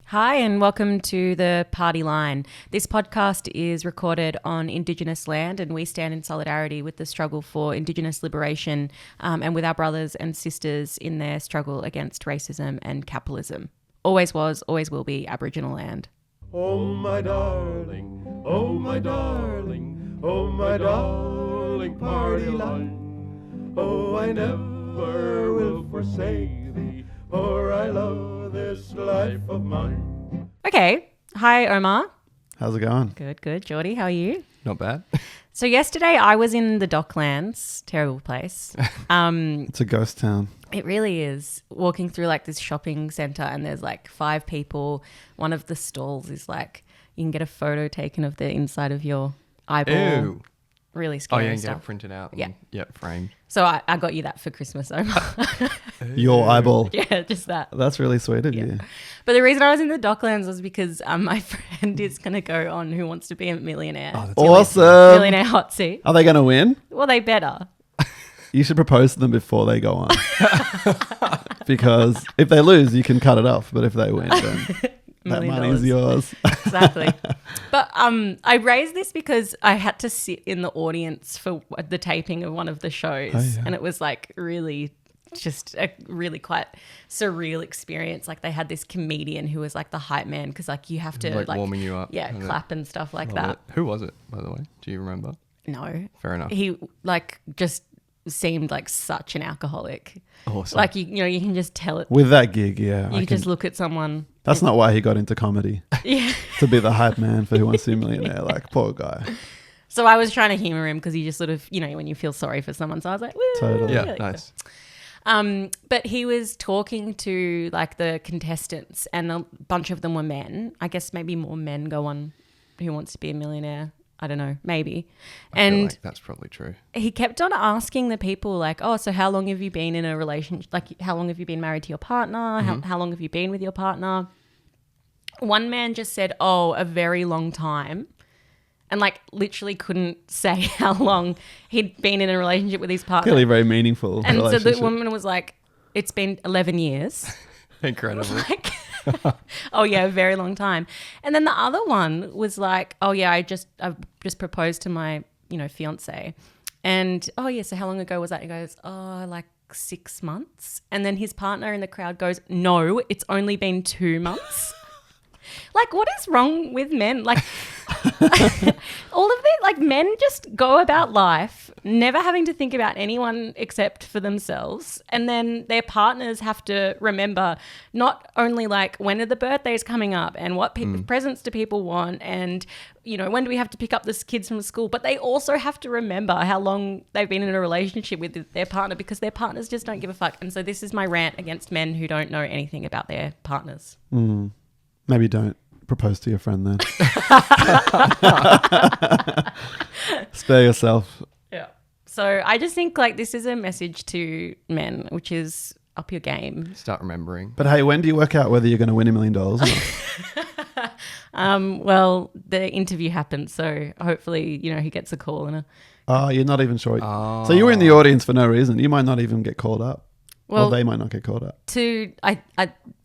Hi and welcome to the Party Line. This podcast is recorded on Indigenous land and we stand in solidarity with the struggle for Indigenous liberation and with our brothers and sisters in their struggle against racism and capitalism. Always was, always will be Aboriginal land. Oh my darling, oh my darling, oh my darling party line. Oh, I never will forsake thee, for I love this life of mine. Okay. Hi, Omar. How's it going? Good. Geordie, how are you? Not bad. So yesterday I was in the Docklands, terrible place. It's a ghost town. It really is. Walking through like this shopping centre and there's like 5 people. One of the stalls is like you can get a photo taken of the inside of your eyeball. Ew. Really scary Oh, yeah, and stuff. get it printed out. Yeah. Framed. So I got you that for Christmas, Omar. Your eyeball. Yeah, just that. That's really sweet of you. But the reason I was in the Docklands was because my friend is going to go on Who Wants to Be a Millionaire. Oh, that's Awesome. Millionaire hot seat. Are they going to win? Well, they better. You should propose to them before they go on. Because if they lose, you can cut it off. But if they win, then that money's yours. Exactly. But I raised this because I had to sit in the audience for the taping of one of the shows. Oh, yeah. And it was like really just a really quite surreal experience. Like they had this comedian who was like the hype man because like you have to Like warming you up. Yeah, Love clap and stuff like Love that. it. Who was it, by the way? Do you remember? No. Fair enough. He like just seemed like such an alcoholic. Awesome. Like you can just tell it. With that gig, yeah. You just look at someone. That's not why he got into comedy. Yeah. To be the hype man for Who Wants to Be a Millionaire. Like, poor guy. So I was trying to humor him because he just sort of, when you feel sorry for someone. So I was like, woo. Totally. Yeah, like nice. But he was talking to like the contestants and a bunch of them were men. I guess maybe more men go on Who Wants to Be a Millionaire. I don't know, maybe. I feel like that's probably true. He kept on asking the people like, oh, so how long have you been in a relationship? Like, how long have you been married to your partner? How long have you been with your partner? One man just said, oh, a very long time. And like literally couldn't say how long he'd been in a relationship with his partner. Clearly very meaningful And relationship. so the woman was like, it's been 11 years. Incredible. Like, oh yeah, a very long time. And then the other one was like, oh yeah, I've just proposed to my, fiance. And oh yeah, so how long ago was that? He goes, oh, like 6 months. And then his partner in the crowd goes, no, it's only been 2 months. Like, what is wrong with men? Like, all of it, like, men just go about life never having to think about anyone except for themselves. And then their partners have to remember not only, like, when are the birthdays coming up and what presents do people want and, when do we have to pick up the kids from school? But they also have to remember how long they've been in a relationship with their partner because their partners just don't give a fuck. And so this is my rant against men who don't know anything about their partners. Maybe don't propose to your friend then. Spare yourself. Yeah. So I just think like this is a message to men, which is up your game. Start remembering. But hey, when do you work out whether you're going to win $1 million or not? Well, the interview happened, so hopefully, he gets a call and Oh, you're not even sure. So you were in the audience for no reason. You might not even get called up. well, or they might not get called up.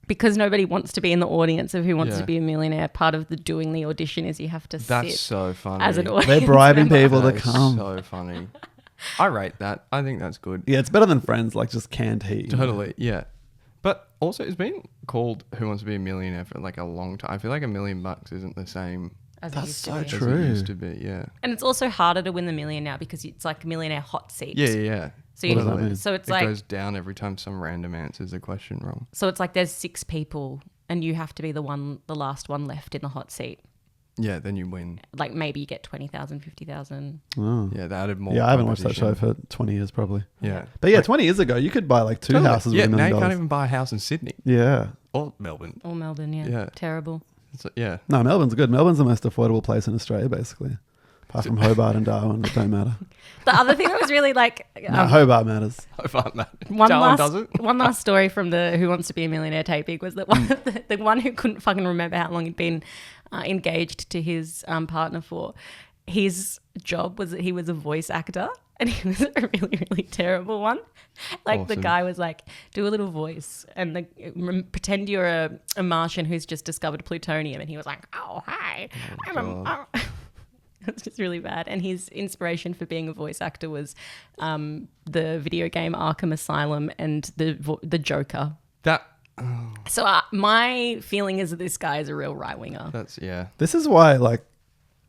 because nobody wants to be in the audience of Who Wants to Be a Millionaire. Part of doing the audition is you have to That's sit so funny. as an audience. They're bribing member. people to That is come. so funny. I rate that. I think that's good. Yeah, it's better than Friends, like just canned heat. Totally, yeah. But also, it's been called Who Wants to Be a Millionaire for like a long time. I feel like $1 million isn't the same As it That's used so to be. true. as it used to be. Yeah. And it's also harder to win the million now because it's like millionaire hot seat. Yeah. So What does that mean? so it's It like goes down every time some random answers a question wrong. so it's like there's 6 people and you have to be the last one left in the hot seat. Yeah, then you win. Like maybe you get 20,000, 50,000. Oh. Yeah, they added more. Yeah, I haven't watched that show competition. for 20 years probably. Yeah. But yeah, 20 years ago, you could buy like 2 houses Yeah, with $1 now million. you can't even buy a house in Sydney Yeah. or Melbourne. Or Melbourne, yeah. Yeah. Terrible. Yeah. No, Melbourne's good. Melbourne's the most affordable place in Australia, basically. Apart from Hobart and Darwin, that don't matter. The other thing that was really like No, Hobart matters. I find that. one Darwin doesn't. last story from the Who Wants to Be a Millionaire taping was that one the one who couldn't fucking remember how long he'd been engaged to his partner for. His job was that he was a voice actor. And it was a really, really terrible one. Like the Awesome. guy was like, do a little voice and pretend you're a Martian who's just discovered plutonium. And he was like, oh, hi. It's just really bad. And his inspiration for being a voice actor was the video game Arkham Asylum and the Joker. That So my feeling is that this guy is a real right-winger. that's yeah. This is why, like,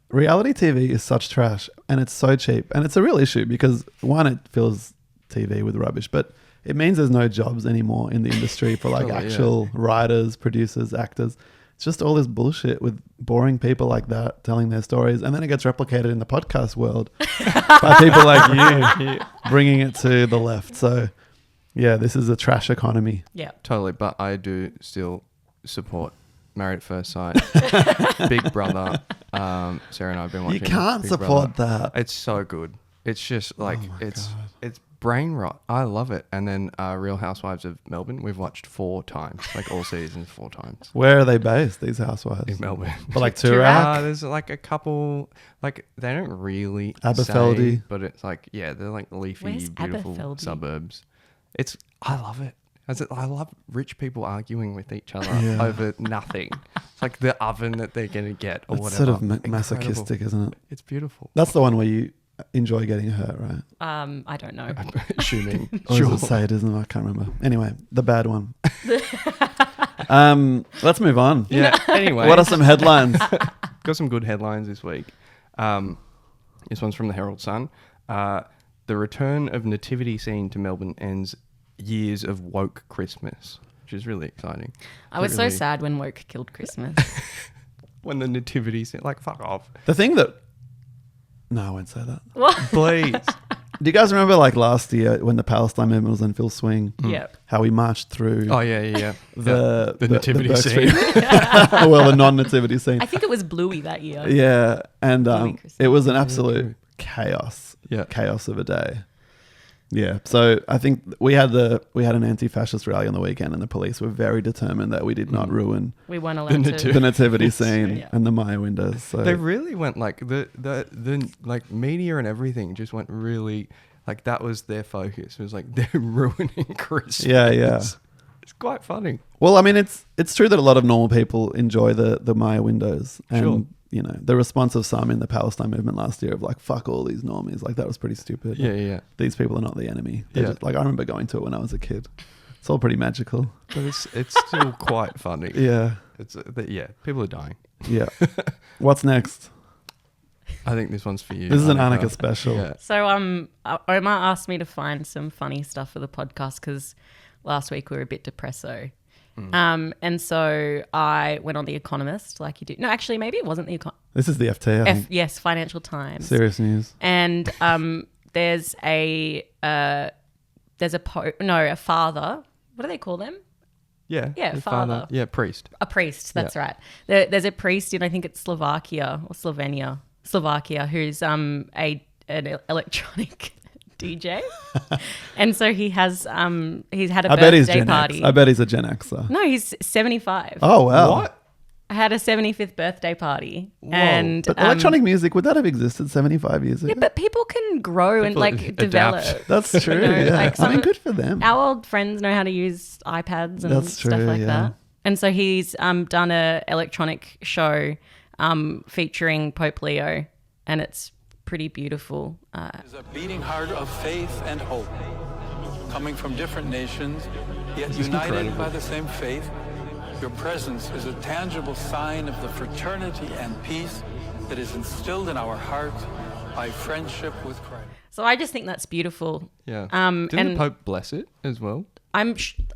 reality TV is such trash and it's so cheap. And it's a real issue because, one, it fills TV with rubbish, but it means there's no jobs anymore in the industry for, like, Totally, actual writers, producers, actors. It's just all this bullshit with boring people like that telling their stories. And then it gets replicated in the podcast world by people like you bringing it to the left. So, yeah, this is a trash economy. Yeah. Totally, but I do still support Married at First Sight, Big Brother. Sarah and I have been watching. You can't Big support Brother. that. It's so good. It's just like Oh my it's God. it's brain rot. I love it. And then Real Housewives of Melbourne, we've watched 4 times, like all seasons 4 times. Where are they based, these housewives? In Melbourne. But like Turak? Turak? There's like a couple, like they don't really Aberfeldy. say, but it's like, yeah, they're like leafy, Where's beautiful Aberfeldy? suburbs. I love it. I love rich people arguing with each other Yeah. over nothing. It's like the oven that they're going to get or It's whatever. sort of Incredible. masochistic, isn't it? It's beautiful. That's the one where you enjoy getting hurt, right? I don't know. I'm assuming. Or Sure. is it sadism? I can't remember. Anyway, the bad one. Let's move on. Yeah. Anyway. What are some headlines? Got some good headlines this week. This one's from the Herald Sun. The return of nativity scene to Melbourne ends years of woke Christmas, which is really exciting. I was so Really- sad when woke killed Christmas. When the nativity scene, like, fuck off. The thing that... No, I won't say that. What? Please. Do you guys remember like last year when the Palestine movement was in full swing? Yeah. How we marched through Oh, yeah. the nativity Burke scene. Street- well, the non-nativity scene. I think it was Bluey that year. Yeah, and Christmas. it was an absolute chaos. Yeah. Chaos of a day. Yeah, so I think we had an anti-fascist rally on the weekend, and the police were very determined that we did not ruin We weren't allowed to. the nativity scene Yeah. and the Maya windows. So They really went like the like media and everything just went really like that was their focus. It was like they're ruining Christmas. Yeah. It's quite funny. well, I mean, it's true that a lot of normal people enjoy the Maya windows, and Sure. you know the response of some in the Palestine movement last year of like fuck all these normies, like that was pretty stupid. Yeah. These people are not the enemy. They're Yeah. just, like I remember going to it when I was a kid. It's all pretty magical. But it's still quite funny. Yeah, It's people are dying. yeah. What's next? I think this one's for you. This is an Anneke. Anneke special. Yeah. So Omar asked me to find some funny stuff for the podcast because last week we were a bit depresso. And so I went on The Economist like you do. No, actually, maybe it wasn't The Economist. This is the FT, I think. Yes, Financial Times. Serious news. And there's a father. What do they call them? Yeah. Yeah, your father. Yeah, priest. A priest, that's right. There's a priest in, I think it's Slovakia, who's an electronic DJ. And so he's had a I bet he's birthday Gen party. X. I bet he's a Gen Xer. No, he's 75. Oh, wow. What? I had a 75th birthday party. And But electronic music, would that have existed 75 years ago? yeah, but people can grow and People like adapt. develop. That's true. know, Yeah. like I mean, some- good for them. Our old friends know how to use iPads and That's stuff true, like yeah. that. And so he's done a electronic show featuring Pope Leo, and it's pretty beautiful. Is a beating heart of faith and hope, coming from different nations, yet This is united incredible. by the same faith. Your presence is a tangible sign of the fraternity and peace that is instilled in our hearts by friendship with Christ. So I just think that's beautiful. Yeah. And Didn't the Pope bless it as well?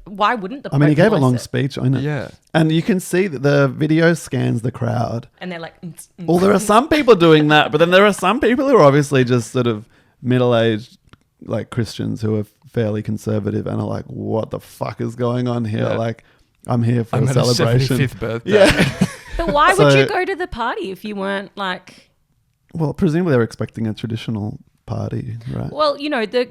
why wouldn't the Pope I mean, he gave a bless long it? speech on it. Yeah. And you can see that the video scans the crowd. And they're like, Well, there are some people doing that, but then there are some people who are obviously just sort of middle-aged, like Christians who are fairly conservative and are like, what the fuck is going on here? Yeah. Like, I'm here for I'm a at a celebration. 75th birthday. Yeah. but why would So- you go to the party if you weren't like... Well, presumably they're expecting a traditional party, right? Well, you know, the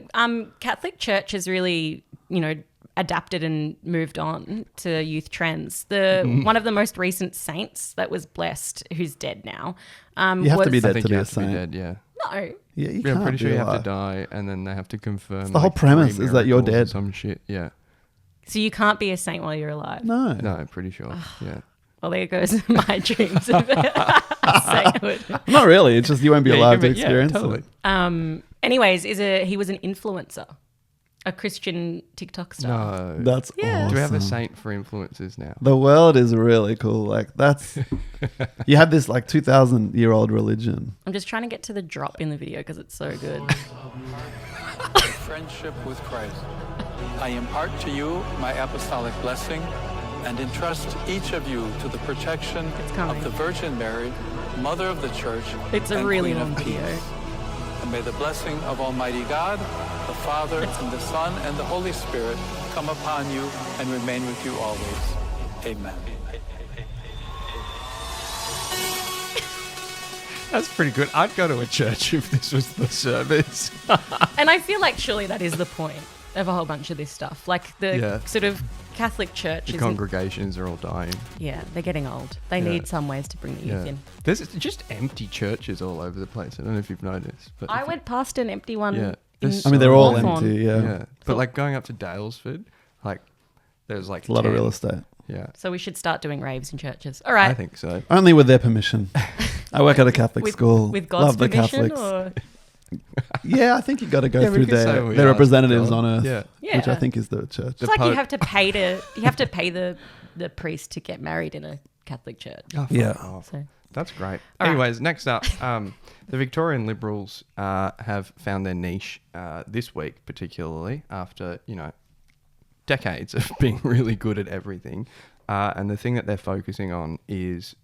Catholic Church has really, you know, adapted and moved on to youth trends. One of the most recent saints that was blessed, who's dead now. You have to be I dead think to you be a have to be saint. dead, yeah. No, Yeah, you Yeah, I'm can't pretty sure be you have to alive. die, and then they have to confirm. The whole like, premise 3 is that you're miracles or dead. Some shit. Yeah. So you can't be a saint while you're alive. No. No, I'm pretty sure. Yeah. Well, there goes my dreams of sainthood. Not really. It's just you won't be Yeah, you alive can to be- experience totally. it. Anyways, he was an influencer, a Christian TikTok star. No. That's Yeah. awesome. Do we have a saint for influencers now? The world is really cool. Like that's you have this like 2,000-year-old religion. I'm just trying to get to the drop in the video because it's so good. My friendship with Christ. I impart to you my apostolic blessing and entrust each of you to the protection It's coming. of the Virgin Mary, Mother of the Church, It's a and really Queen long of video. Peace. And may the blessing of Almighty God, the Father, and the Son, and the Holy Spirit come upon you and remain with you always. Amen. That's pretty good. I'd go to a church if this was the service. And I feel like surely that is the point of a whole bunch of this stuff. Like the Yeah. sort of Catholic Church The isn't. congregations are all dying. Yeah, they're getting old. They Yeah. need some ways to bring the youth Yeah. in. There's just empty churches all over the place. I don't know if you've noticed. But I went past an empty one. Yeah. in There's I mean, they're all Hawthorne. empty. Yeah. Yeah. But like going up to Dalesford, like there's like It's a lot of 10. real estate. Yeah. So we should start doing raves in churches. All right. I think so. Only with their permission. I work at a Catholic with, school. with God's Love the permission, Catholics. or Yeah, I think you got to go Yeah, we through could say their, we their ask representatives God. on earth, Yeah. which I Yeah. think is the church. it's like you Pope- have to pay the priest to get married in a Catholic church. Oh, fuck Yeah. off. So That's great. All right. Anyways, next up, the Victorian Liberals have found their niche this week, particularly after, decades of being really good at everything. And the thing that they're focusing on is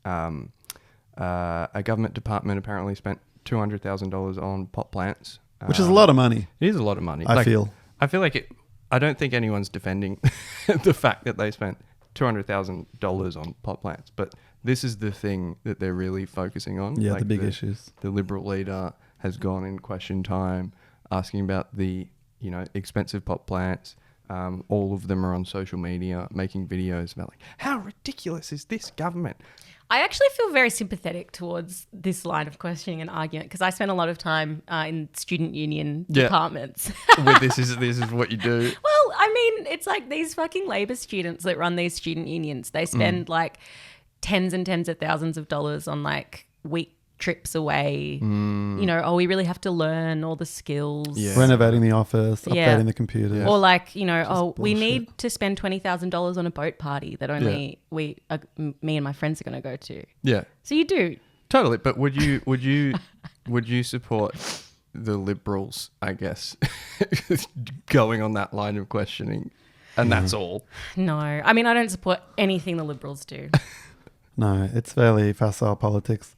a government department apparently spent $200,000 on pot plants. Which is a lot of money. It is a lot of money. I feel. I feel like I don't think anyone's defending the fact that they spent $200,000 on pot plants, but this is the thing that they're really focusing on. Yeah, Like the big issues. The Liberal leader has gone in question time asking about the, expensive pot plants. All of them are on social media making videos about like, how ridiculous is this government? I actually feel very sympathetic towards this line of questioning and argument because I spent a lot of time in student union Yeah. departments. With this is what you do. Well, I mean, it's like these fucking Labor students that run these student unions. They spend like tens and tens of thousands of dollars on like week trips away. We really have to learn all the skills. Yeah. Renovating the office, updating Yeah. the computers. Or like, we bullshit. need to spend $20,000 on a boat party that only me and my friends are going to go to. Yeah, So you do. totally. But would you support the Liberals, I guess, going on that line of questioning? And that's all. No. I mean, I don't support anything the Liberals do. No, it's fairly facile politics.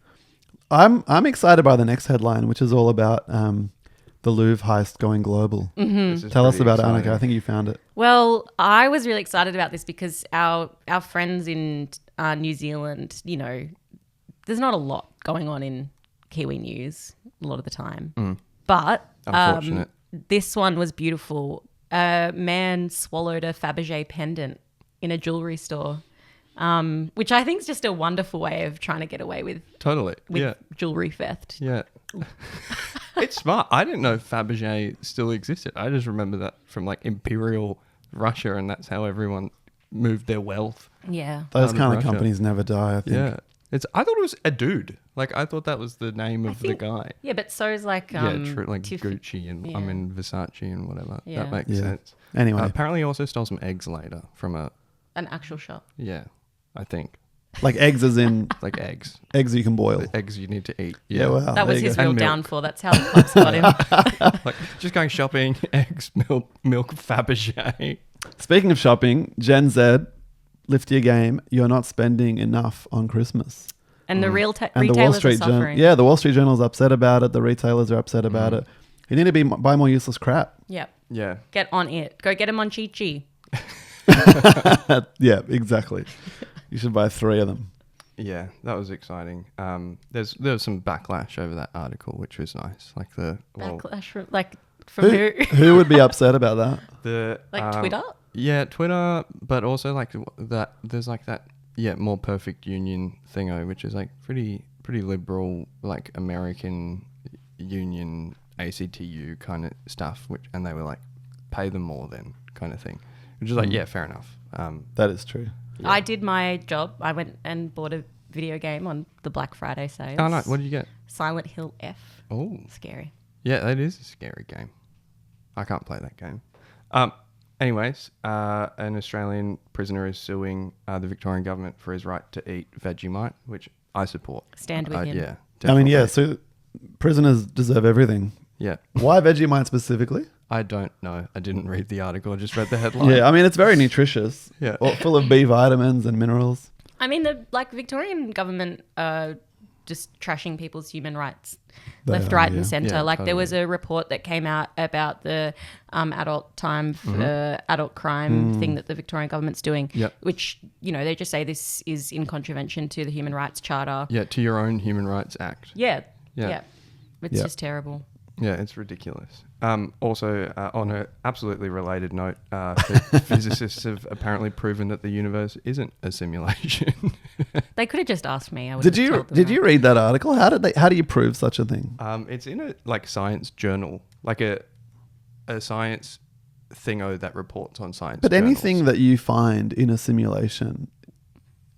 I'm excited by the next headline, which is all about the Louvre heist going global. This is Tell us pretty about it, Anneke. exciting. I think you found it. Well, I was really excited about this because our friends in New Zealand, there's not a lot going on in Kiwi news a lot of the time. But Unfortunate. this one was beautiful. A man swallowed a Fabergé pendant in a jewelry store, which I think is just a wonderful way of trying to get away with Totally. Yeah. jewelry theft. Yeah. It's smart. I didn't know Fabergé still existed. I just remember that from like Imperial Russia, and that's how everyone moved their wealth. Yeah. Those Out of kind of Russia. companies never die, I think. Yeah. I thought it was a dude. Like I thought that was the name of the guy. Yeah, but so is like Yeah, true. Like Tiffany. Gucci and Yeah. Versace and whatever. Yeah. That makes Yeah. sense. Anyway, Apparently, he also stole some eggs later from An actual shop. I think like eggs as in like eggs, eggs you can boil. the eggs you need to eat. Yeah, well, That was there you his go. real And milk. downfall. That's how the cops got him. Like just going shopping, eggs, milk, Fabergé. Speaking of shopping, Gen Z, lift your game. You're not spending enough on Christmas. And the And retailers the Wall are Street Journal, suffering. the Wall Street Journal's upset about it. The retailers are upset about it. You need to buy more useless crap. Yep. Yeah. Get on it. Go get him on Chi Chi. Yeah, exactly. You should buy 3 of them. Yeah, that was exciting. There was some backlash over that article, which was nice. Like Backlash from who? Who would be upset about that? the Like Twitter? Yeah, Twitter, but also like that. There's like that. Yeah, more perfect union thingo, which is like pretty liberal, like American union ACTU kind of stuff, and they were like, pay them more then kind of thing. Which is like, yeah, fair enough. That is true. Yeah. I did my job. I went and bought a video game on the Black Friday sales. Oh, no. What did you get? Silent Hill F. Oh. Scary. Yeah, that is a scary game. I can't play that game. Anyways, an Australian prisoner is suing the Victorian government for his right to eat Vegemite, which I support. Stand with him. Yeah. I mean, definitely. yeah, so prisoners deserve everything. Yeah. Why Vegemite specifically? I don't know. I didn't read the article. I just read the headline. Yeah, I mean, it's very nutritious. Yeah. Full of B vitamins and minerals. I mean, the Victorian government just trashing people's human rights They left, are, right, yeah. and centre. Yeah, Like there was totally. a report that came out about the adult time for adult crime thing that the Victorian government's doing, Yep. which, you know, they just say this is in contravention to the Human Rights Charter. Yeah, to your own Human Rights Act. Yeah. Yeah. Yeah. It's Yeah. just terrible. Yeah, it's ridiculous. Also, on an absolutely related note, physicists have apparently proven that the universe isn't a simulation. They could have just asked me. I would Did have you told them did that. you read that article? How do you prove such a thing? It's in a science journal, like a science thingo that reports on science. But journals. anything that you find in a simulation,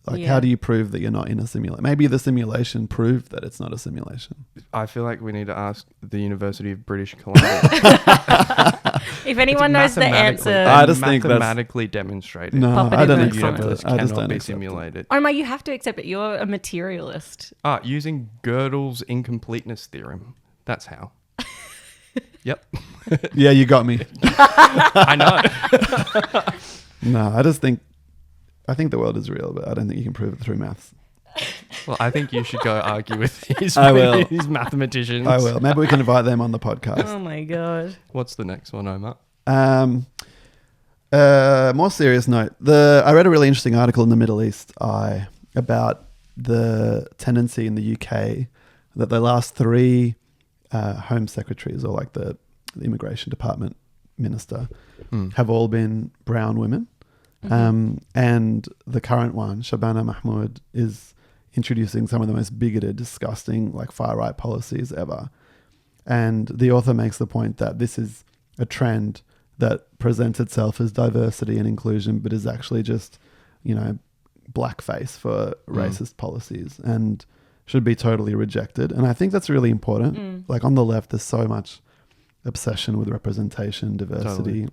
like Yeah. how do you prove that you're not in a simulation? Maybe the simulation proved that it's not a simulation. I feel like we need to ask the University of British Columbia. If anyone knows the Mathematically- answer, I just think that's- mathematically demonstrated. No, Pop it I in don't the accept comments. it. I just cannot don't be accept it. simulated. Omar, you have to accept it. You're a materialist. Using Gödel's incompleteness theorem. That's how. Yep. Yeah, you got me. I know. No, I think the world is real, but I don't think you can prove it through maths. Well, I think you should go argue with these, I will. these mathematricians. I will. Maybe we can invite them on the podcast. Oh my god. What's the next one, Omar? More serious note. I read a really interesting article in the Middle East Eye about the tendency in the UK that the last three home secretaries, or like the immigration department minister, have all been brown women. And the current one, Shabana Mahmood, is introducing some of the most bigoted, disgusting, like far-right policies ever. And the author makes the point that this is a trend that presents itself as diversity and inclusion, but is actually just, blackface for racist policies and should be totally rejected. And I think that's really important. Like on the left, there's so much obsession with representation, diversity,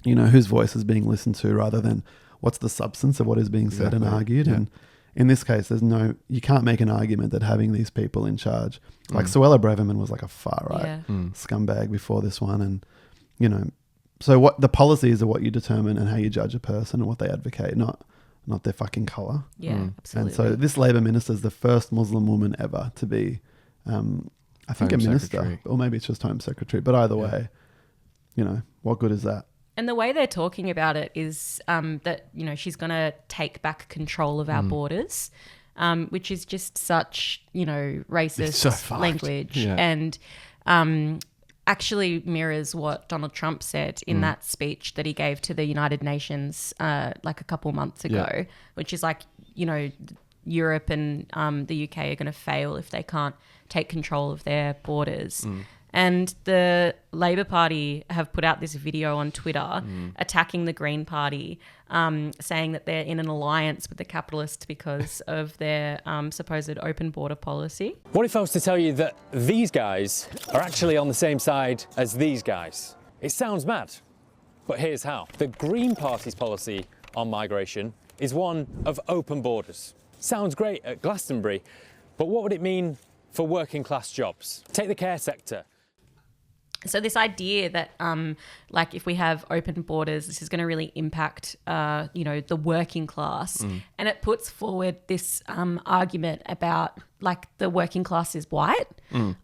whose voice is being listened to rather than what's the substance of what is being said and argued. Yeah. And in this case, you can't make an argument that having these people in charge, like Suella Braverman was like a far right Yeah. scumbag before this one. And, so what the policies are what you determine and how you judge a person and what they advocate, not their fucking colour. Yeah, absolutely. And so this Labour minister is the first Muslim woman ever to be, I think, Home a minister, Secretary. or maybe it's just Home Secretary. But either way, what good is that? And the way they're talking about it is that, she's going to take back control of our borders, which is just such, racist so fucked. language. Yeah. And actually mirrors what Donald Trump said in that speech that he gave to the United Nations like a couple months ago, which is like, Europe and the UK are going to fail if they can't take control of their borders. And the Labor Party have put out this video on Twitter attacking the Green Party, saying that they're in an alliance with the capitalists because of their supposed open border policy. What if I was to tell you that these guys are actually on the same side as these guys? It sounds mad, but here's how. The Green Party's policy on migration is one of open borders. Sounds great at Glastonbury, but what would it mean for working class jobs? Take the care sector. So this idea that, like, if we have open borders, this is going to really impact, the working class. And it puts forward this argument about, like, the working class is white.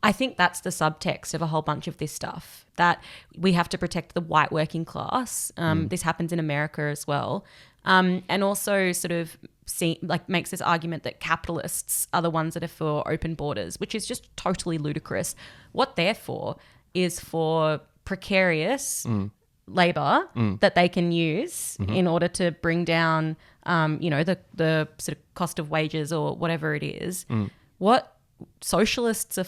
I think that's the subtext of a whole bunch of this stuff, that we have to protect the white working class. This happens in America as well. And also sort of makes this argument that capitalists are the ones that are for open borders, which is just totally ludicrous. What they're for is for precarious labour that they can use in order to bring down, the sort of cost of wages or whatever it is. What socialists are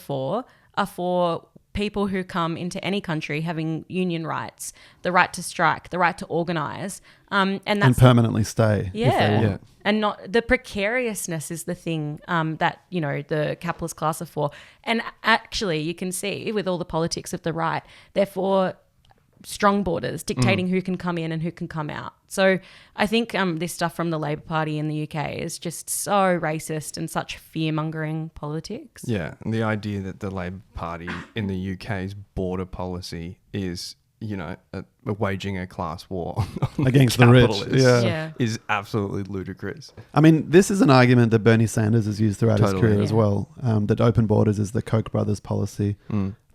for people who come into any country having union rights, the right to strike, the right to organise, and that's And permanently stay. If they want. Yeah. and not the precariousness is the thing that the capitalist class are for. And actually, you can see with all the politics of the right, therefore strong borders dictating who can come in and who can come out. So I think this stuff from the Labor Party in the UK is just so racist and such fear-mongering politics. Yeah, and the idea that the Labor Party in the UK's border policy is, waging a class war on Against the rich. capitalists Yeah. is absolutely ludicrous. I mean, this is an argument that Bernie Sanders has used throughout his Totally. career as well. That open borders is the Koch brothers policy.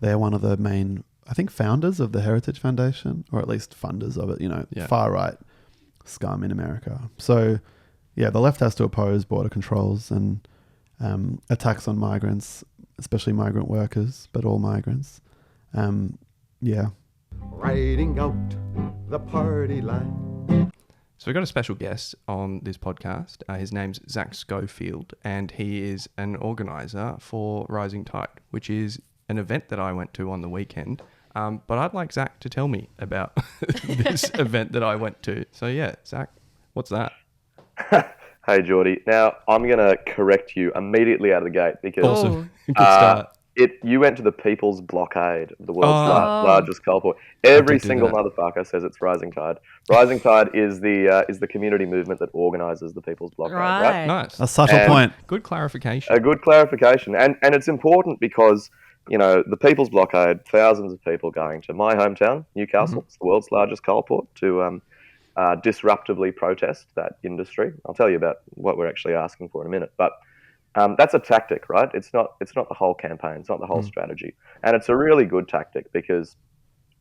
They're one of the main, I think, founders of the Heritage Foundation, or at least funders of it, Yeah. far right scum in America. So, yeah, the left has to oppose border controls and attacks on migrants, especially migrant workers, but all migrants. Yeah. Riding out the party line. So we've got a special guest on this podcast. His name's Zack Schofield, and he is an organiser for Rising Tide, which is an event that I went to on the weekend. But I'd like Zack to tell me about this event that I went to. So yeah, Zack, what's that? Hey, Geordie. Now, I'm going to correct you immediately out of the gate because Awesome. Good start. you went to the People's Blockade, the world's Oh. largest coal port. Every did do single that. motherfucker says it's Rising Tide. Rising Tide is the community movement that organises the People's Blockade, right? Nice. A subtle And- point. Good clarification. A good clarification. And it's important because, the People's Blockade, thousands of people going to my hometown, Newcastle, it's the world's largest coal port, to disruptively protest that industry. I'll tell you about what we're actually asking for in a minute. But that's a tactic, right? It's not the whole campaign. It's not the whole strategy. And it's a really good tactic because,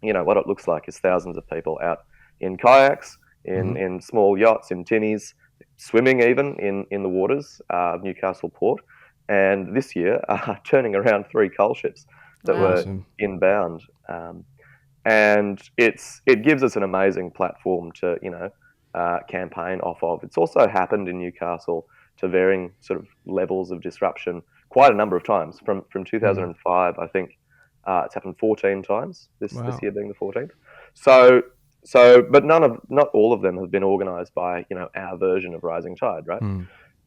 what it looks like is thousands of people out in kayaks, in small yachts, in tinnies, swimming even in the waters of Newcastle Port. And this year, turning around 3 coal ships that were Awesome. inbound. And it gives us an amazing platform to, campaign off of. It's also happened in Newcastle to varying sort of levels of disruption quite a number of times. From 2005, I think it's happened 14 times, this year being the 14th. So, but not all of them have been organised by, our version of Rising Tide, right?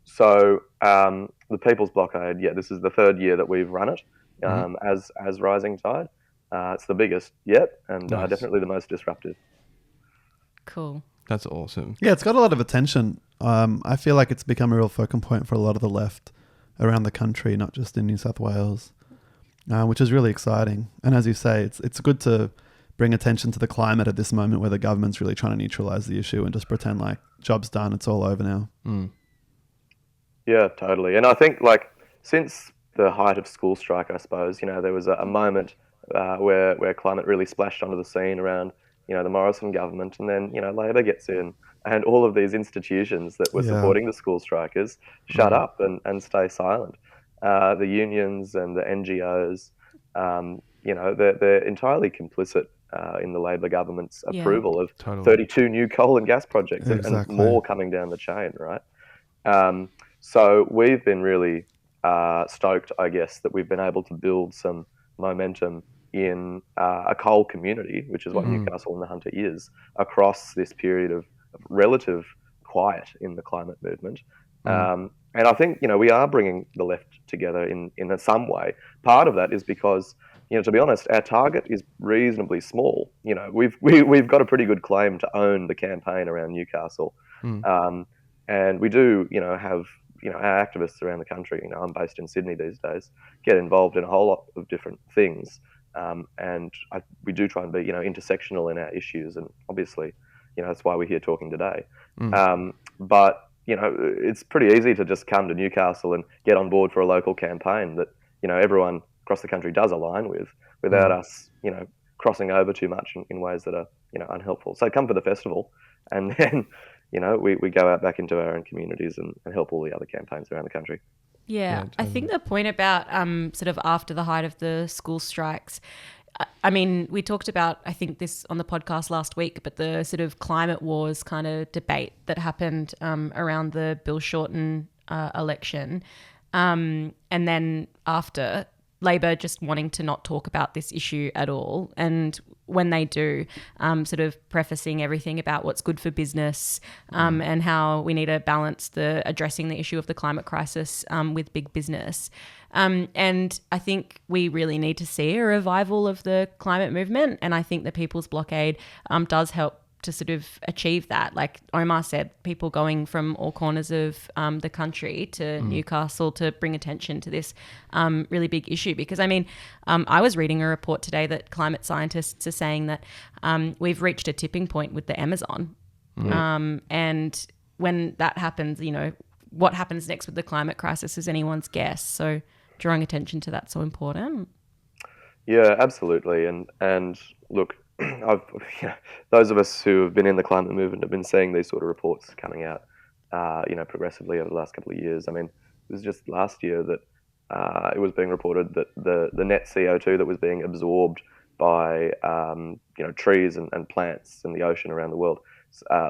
So the People's Blockade, this is the 3rd year that we've run it as Rising Tide. It's the biggest yet, and Nice. definitely the most disruptive. Cool. That's awesome. Yeah, it's got a lot of attention. I feel like it's become a real focal point for a lot of the left around the country, not just in New South Wales, which is really exciting. And as you say, it's good to bring attention to the climate at this moment where the government's really trying to neutralise the issue and just pretend like job's done, it's all over now. Yeah, totally. And I think, since the height of school strike, I suppose, there was a moment where climate really splashed onto the scene around, the Morrison government, and then, Labor gets in, and all of these institutions that were supporting the school strikers shut up and stay silent. The unions and the NGOs, they're entirely complicit in the Labor government's approval of 32 new coal and gas projects and more coming down the chain, right? So we've been really stoked, I guess, that we've been able to build some momentum in a coal community, which is what Newcastle and the Hunter is, across this period of relative quiet in the climate movement. And I think, we are bringing the left together in some way. Part of that is because, to be honest, our target is reasonably small. We've got a pretty good claim to own the campaign around Newcastle. And we do, have, our activists around the country, I'm based in Sydney these days, get involved in a whole lot of different things. And we do try and be, intersectional in our issues. And obviously, that's why we're here talking today. But, it's pretty easy to just come to Newcastle and get on board for a local campaign that, everyone across the country does align with without us, crossing over too much in ways that are, unhelpful. So come for the festival and then, we go out back into our own communities and help all the other campaigns around the country. Yeah, I think the point about sort of after the height of the school strikes, I mean, we talked about, I think this on the podcast last week, but the sort of climate wars kind of debate that happened around the Bill Shorten election. And then after, Labor just wanting to not talk about this issue at all. And when they do, sort of prefacing everything about what's good for business and how we need to balance addressing the issue of the climate crisis with big business. And I think we really need to see a revival of the climate movement. And I think the People's Blockade does help to sort of achieve that. Like Omar said, people going from all corners of the country to Newcastle to bring attention to this really big issue. Because, I mean, I was reading a report today that climate scientists are saying that we've reached a tipping point with the Amazon. And when that happens, you know, what happens next with the climate crisis is anyone's guess. So drawing attention to that's so important. Yeah, absolutely. And look, those of us who have been in the climate movement have been seeing these sort of reports coming out, progressively over the last couple of years. I mean, it was just last year that it was being reported that the net CO2 that was being absorbed by trees and plants in the ocean around the world,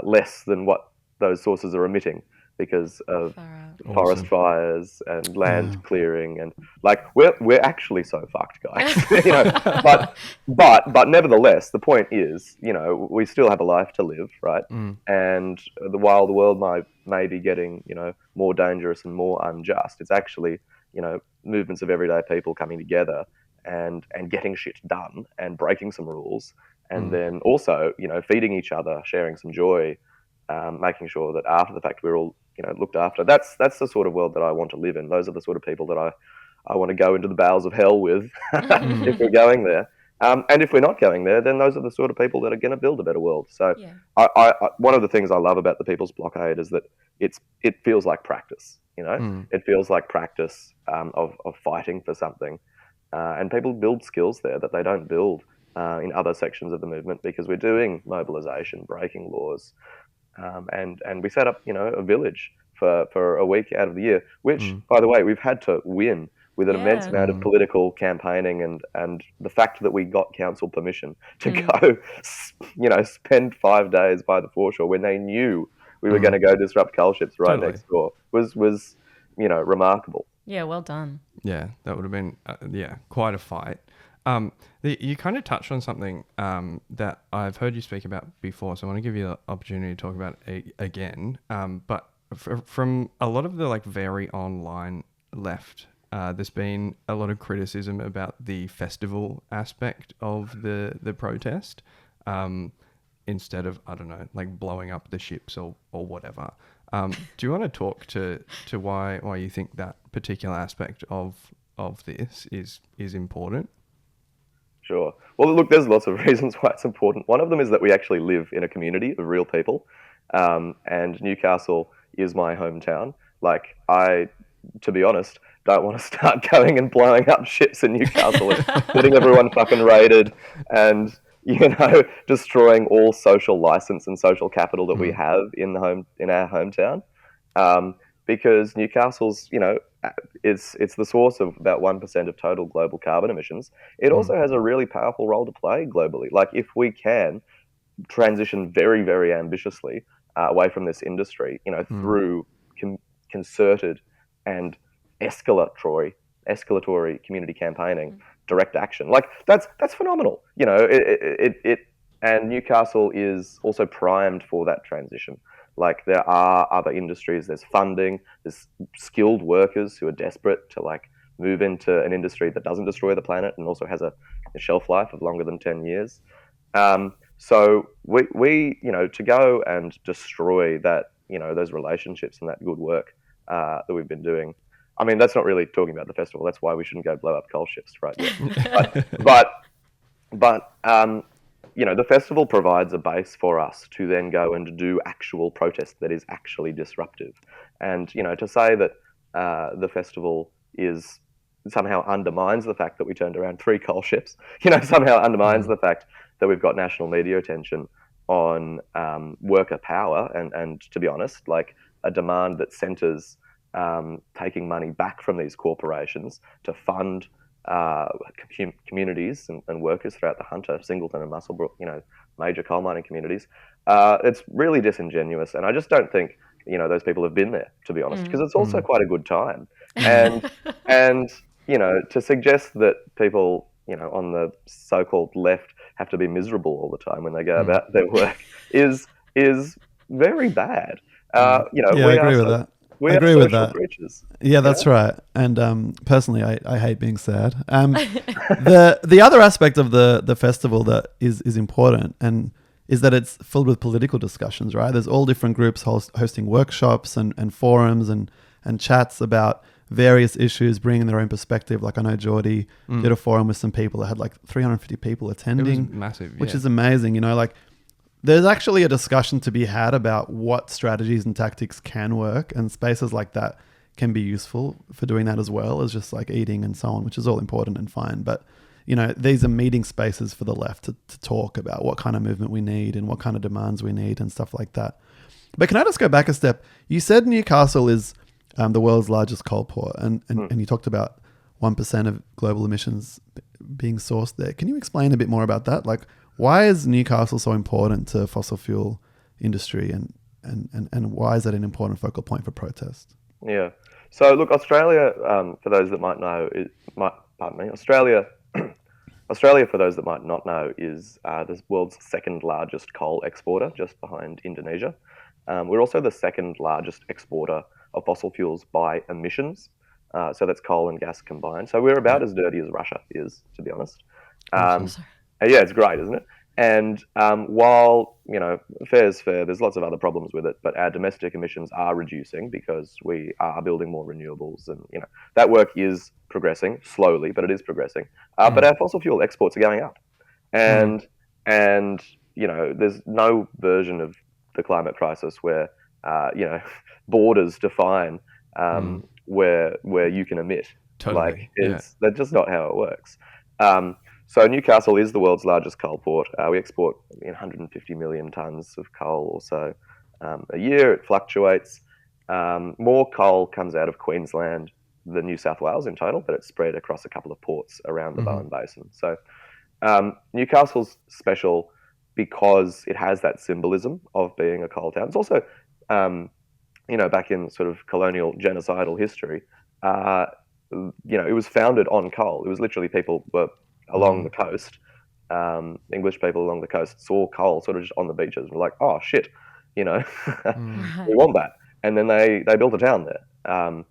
less than what those sources are emitting because of forest fires and land clearing, and like we're actually so fucked, guys. But nevertheless, the point is, we still have a life to live, right? And while the world may be getting more dangerous and more unjust, it's actually movements of everyday people coming together and getting shit done and breaking some rules, and then also feeding each other, sharing some joy, making sure that after the fact we're all looked after. That's the sort of world that I want to live in. Those are the sort of people that I want to go into the bowels of hell with if we're going there. And if we're not going there, then those are the sort of people that are going to build a better world. So I one of the things I love about the People's Blockade is that it feels like practice. It feels like practice of fighting for something. And people build skills there that they don't build in other sections of the movement, because we're doing mobilisation, breaking laws. And we set up, a village for a week out of the year, which, by the way, we've had to win with an immense amount of political campaigning and the fact that we got council permission to go, spend 5 days by the foreshore when they knew we were going to go disrupt coal ships next door was remarkable. Yeah, well done. Yeah, that would have been, quite a fight. You kind of touched on something that I've heard you speak about before, so I want to give you the opportunity to talk about it again. But from a lot of the very online left, there's been a lot of criticism about the festival aspect of the protest, instead of, I don't know, blowing up the ships or whatever. Do you want to talk to why you think that particular aspect of this is important? Sure. Well, look, there's lots of reasons why it's important. One of them is that we actually live in a community of real people, and Newcastle is my hometown. I, to be honest, don't want to start going and blowing up ships in Newcastle and getting everyone fucking raided and, destroying all social license and social capital that we have in our hometown. Because Newcastle's, it's the source of about 1% of total global carbon emissions. It also has a really powerful role to play globally. If we can transition very, very ambitiously away from this industry, through concerted and escalatory community campaigning, direct action, that's phenomenal. And Newcastle is also primed for that transition. There are other industries, there's funding, there's skilled workers who are desperate to move into an industry that doesn't destroy the planet and also has a shelf life of longer than 10 years. So we to go and destroy that, those relationships and that good work that we've been doing. I mean, that's not really talking about the festival. That's why we shouldn't go blow up coal ships, right? But the festival provides a base for us to then go and do actual protest that is actually disruptive. And, to say that the festival somehow undermines the fact that we turned around 3 coal ships, somehow undermines the fact that we've got national media attention on worker power and, to be honest, a demand that centres taking money back from these corporations to fund communities and workers throughout the Hunter, Singleton and Muswellbrook, major coal mining communities. It's really disingenuous, and I just don't think those people have been there, to be honest, because it's also quite a good time. And to suggest that people, on the so-called left have to be miserable all the time when they go about their work is very bad. Yeah, I We are agree with that. we I are agree with social that. creatures. Yeah, that's right. And personally, I hate being sad. The other aspect of the festival that is important and is that it's filled with political discussions, right? There's all different groups hosting workshops and forums and chats about various issues, bringing their own perspective. Like I know Geordie did a forum with some people that had like 350 people attending. It was massive, which is amazing. Like there's actually a discussion to be had about what strategies and tactics can work, and spaces like that can be useful for doing that as well as just like eating and so on, which is all important and fine. But these are meeting spaces for the left to talk about what kind of movement we need and what kind of demands we need and stuff like that. But can I just go back a step? You said Newcastle is the world's largest coal port, and you talked about 1% of global emissions being sourced there. Can you explain a bit more about that? Like, why is Newcastle so important to fossil fuel industry, and why is that an important focal point for protest? Yeah. So look, Australia, for those that might know, Australia, for those that might not know, is the world's second largest coal exporter, just behind Indonesia. We're also the second largest exporter of fossil fuels by emissions. So that's coal and gas combined. So we're about as dirty as Russia is, to be honest. Yeah, it's great, isn't it? And while, fair is fair, there's lots of other problems with it, but our domestic emissions are reducing because we are building more renewables, and, that work is progressing slowly, but it is progressing. But our fossil fuel exports are going up. And there's no version of the climate crisis where, borders define where you can emit. Totally. That's just not how it works. So Newcastle is the world's largest coal port. We export 150 million tonnes of coal or so a year. It fluctuates. More coal comes out of Queensland than New South Wales in total, but it's spread across a couple of ports around the Bowen Basin. So Newcastle's special because it has that symbolism of being a coal town. It's also, back in sort of colonial genocidal history, it was founded on coal. It was literally people were along the coast, English people along the coast saw coal sort of just on the beaches and were like, oh shit, we want that. And then they built a town there.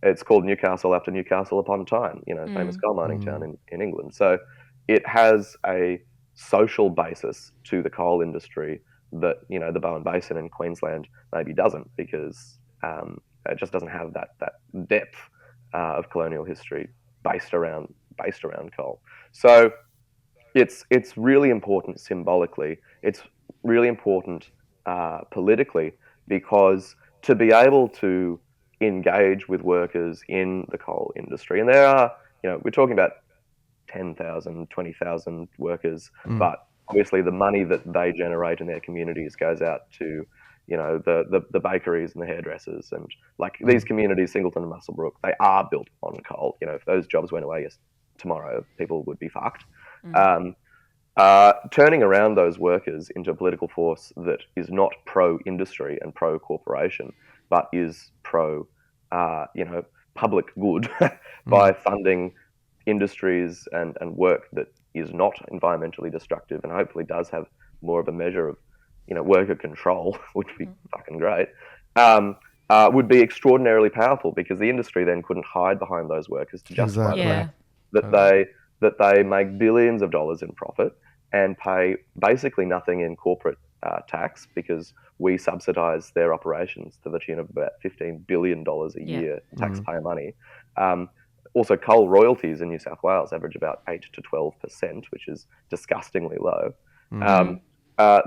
It's called Newcastle after Newcastle upon Tyne, famous coal mining town in England. So it has a social basis to the coal industry that, the Bowen Basin in Queensland maybe doesn't, because it just doesn't have that depth of colonial history based around coal. So it's really important symbolically. It's really important politically, because to be able to engage with workers in the coal industry, and there are, we're talking about 10,000, 20,000 workers, but obviously the money that they generate in their communities goes out to, the bakeries and the hairdressers, and like these communities, Singleton and Muswellbrook, they are built on coal. If those jobs went away tomorrow, people would be fucked. Turning around those workers into a political force that is not pro-industry and pro-corporation, but is pro, public good by funding industries and work that is not environmentally destructive and hopefully does have more of a measure of, worker control, which would be fucking great, would be extraordinarily powerful, because the industry then couldn't hide behind those workers to justify the fact that they make billions of dollars in profit and pay basically nothing in corporate tax, because we subsidise their operations to the tune of about $15 billion a year taxpayer money. Also, coal royalties in New South Wales average about 8 to 12%, which is disgustingly low.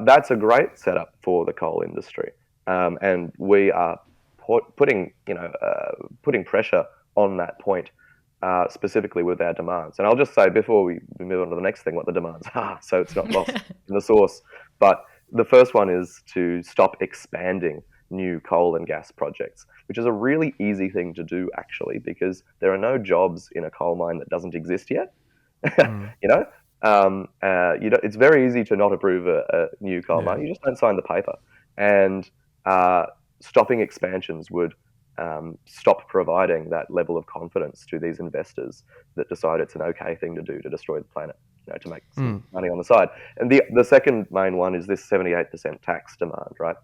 That's a great setup for the coal industry, and we are putting pressure on that point, specifically with our demands. And I'll just say before we move on to the next thing what the demands are, so it's not lost in the source. But the first one is to stop expanding new coal and gas projects, which is a really easy thing to do, actually, because there are no jobs in a coal mine that doesn't exist yet. It's very easy to not approve a new coal mine. You just don't sign the paper. And stopping expansions would stop providing that level of confidence to these investors that decide it's an okay thing to do to destroy the planet, to make some money on the side. And the second main one is this 78% tax demand, right?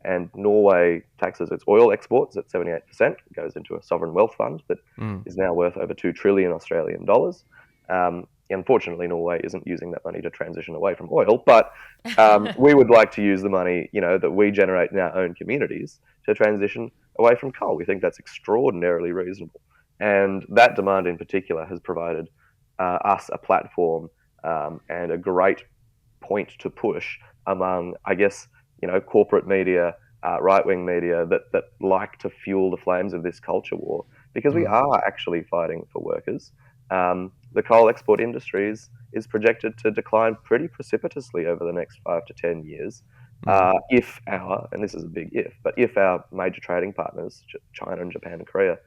And Norway taxes its oil exports at 78%. It goes into a sovereign wealth fund that is now worth over 2 trillion Australian dollars. Unfortunately, Norway isn't using that money to transition away from oil, but we would like to use the money, that we generate in our own communities to transition away from coal. We think that's extraordinarily reasonable. And that demand in particular has provided us a platform and a great point to push among, I guess, corporate media, right-wing media that like to fuel the flames of this culture war, because we are actually fighting for workers. The coal export industry is projected to decline pretty precipitously over the next 5 to 10 years. If and this is a big if, but if our major trading partners, China and Japan and Korea,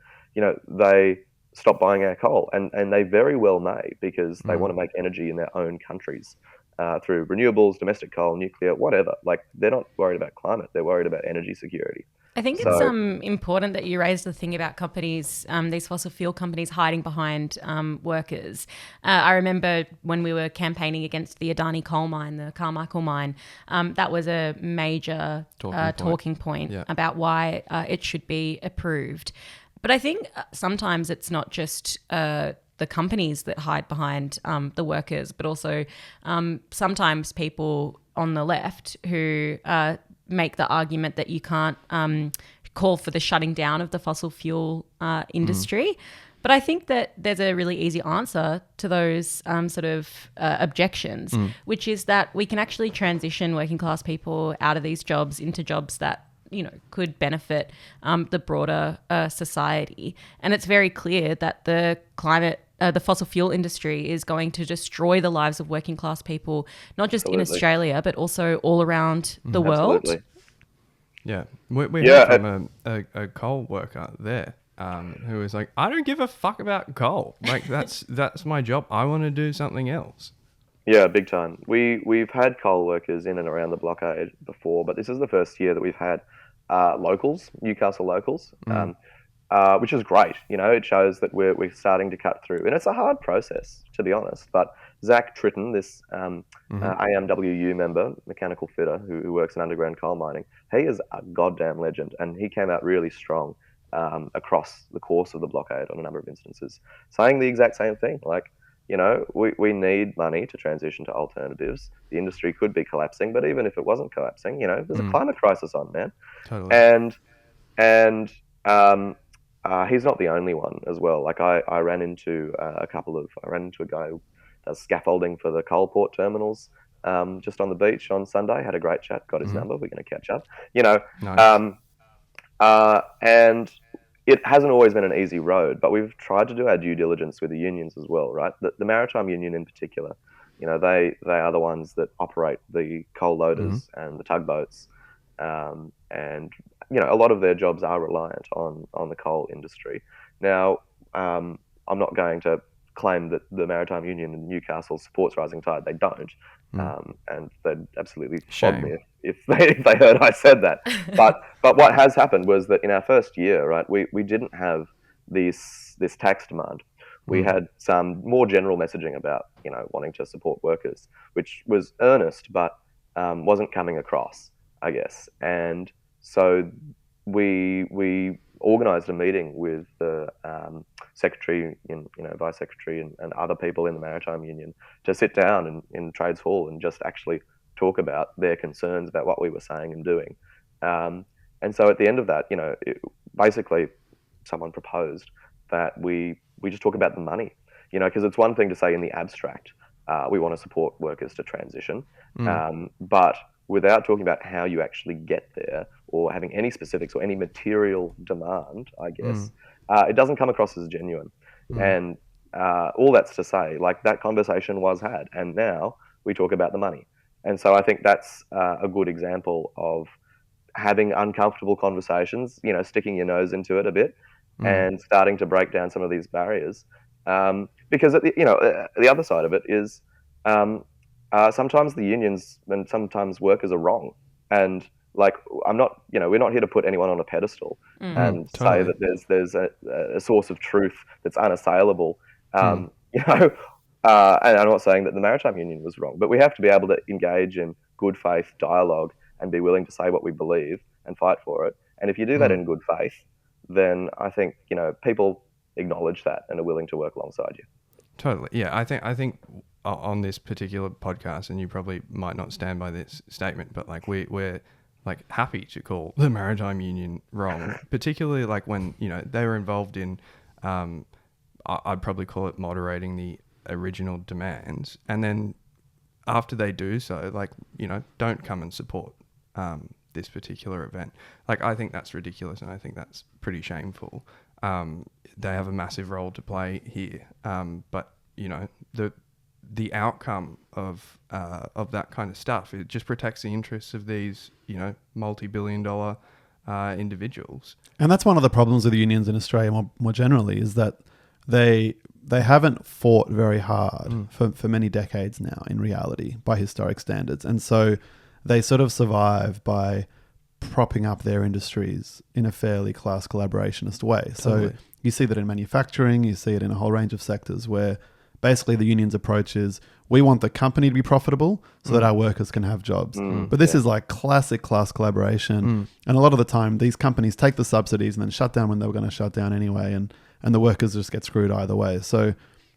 they stop buying our coal, and they very well may, because they want to make energy in their own countries through renewables, domestic coal, nuclear, whatever. Like, they're not worried about climate, they're worried about energy security. I think it's important that you raised the thing about companies, these fossil fuel companies hiding behind workers. I remember when we were campaigning against the Adani coal mine, the Carmichael mine, that was a major talking point about why it should be approved. But I think sometimes it's not just the companies that hide behind the workers, but also sometimes people on the left who make the argument that you can't call for the shutting down of the fossil fuel industry. But I think that there's a really easy answer to those objections, which is that we can actually transition working class people out of these jobs into jobs that could benefit the broader society. And it's very clear that the fossil fuel industry is going to destroy the lives of working class people, not just in Australia, but also all around the world. Absolutely. Yeah. We heard from a coal worker there who was like, I don't give a fuck about coal. Like, that's my job. I want to do something else. Yeah, big time. We've had coal workers in and around the Blockade before, but this is the first year that we've had locals, Newcastle locals, which is great. It shows that we're starting to cut through, and it's a hard process, to be honest. But Zack Tritton, this AMWU member, mechanical fitter who works in underground coal mining, he is a goddamn legend, and he came out really strong across the course of the Blockade on a number of instances, saying the exact same thing. Like, we need money to transition to alternatives. The industry could be collapsing, but even if it wasn't collapsing, there's a climate crisis on, man. Totally. And he's not the only one as well. Like, I ran into a guy who does scaffolding for the coal port terminals just on the beach on Sunday. Had a great chat, got his number. We're going to catch up. Nice. And it hasn't always been an easy road, but we've tried to do our due diligence with the unions as well, right? The Maritime Union in particular, they are the ones that operate the coal loaders and the tugboats, and a lot of their jobs are reliant on the coal industry. Now, I'm not going to claim that the Maritime Union in Newcastle supports Rising Tide. They don't, and they'd absolutely flog me if they heard I said that. But what has happened was that in our first year, right, we didn't have this tax demand. We had some more general messaging about wanting to support workers, which was earnest but wasn't coming across, I guess. And so we organised a meeting with the secretary, vice secretary, and other people in the Maritime Union to sit down in Trades Hall and just actually talk about their concerns about what we were saying and doing. And so at the end of that, basically someone proposed that we just talk about the money, because it's one thing to say in the abstract, we want to support workers to transition, but without talking about how you actually get there or having any specifics or any material demand, I guess, it doesn't come across as genuine. And all that's to say, like, that conversation was had, and now we talk about the money. And so I think that's a good example of having uncomfortable conversations, sticking your nose into it a bit and starting to break down some of these barriers. Because, the other side of it is sometimes the unions and sometimes workers are wrong. And like, I'm not, we're not here to put anyone on a pedestal and say totally. that there's a source of truth that's unassailable. And I'm not saying that the maritime union was wrong, but we have to be able to engage in good faith dialogue and be willing to say what we believe and fight for it. And if you do that in good faith, then I think, people acknowledge that and are willing to work alongside you. Totally. Yeah, I think on this particular podcast, and you probably might not stand by this statement, but like we're like happy to call the maritime union wrong, particularly like when they were involved in, I'd probably call it moderating the original demands, and then after they do so, like don't come and support this particular event. Like, I think that's ridiculous, and I think that's pretty shameful. They have a massive role to play here, but the outcome of that kind of stuff, it just protects the interests of these multi-billion-dollar individuals. And that's one of the problems with unions in Australia more generally, is that they haven't fought very hard for many decades now, in reality, by historic standards. And so they sort of survive by propping up their industries in a fairly class collaborationist way. Totally. So you see that in manufacturing, you see it in a whole range of sectors where basically the union's approach is, we want the company to be profitable so that our workers can have jobs. But this is like classic class collaboration. And a lot of the time, these companies take the subsidies and then shut down when they were going to shut down anyway. And the workers just get screwed either way. So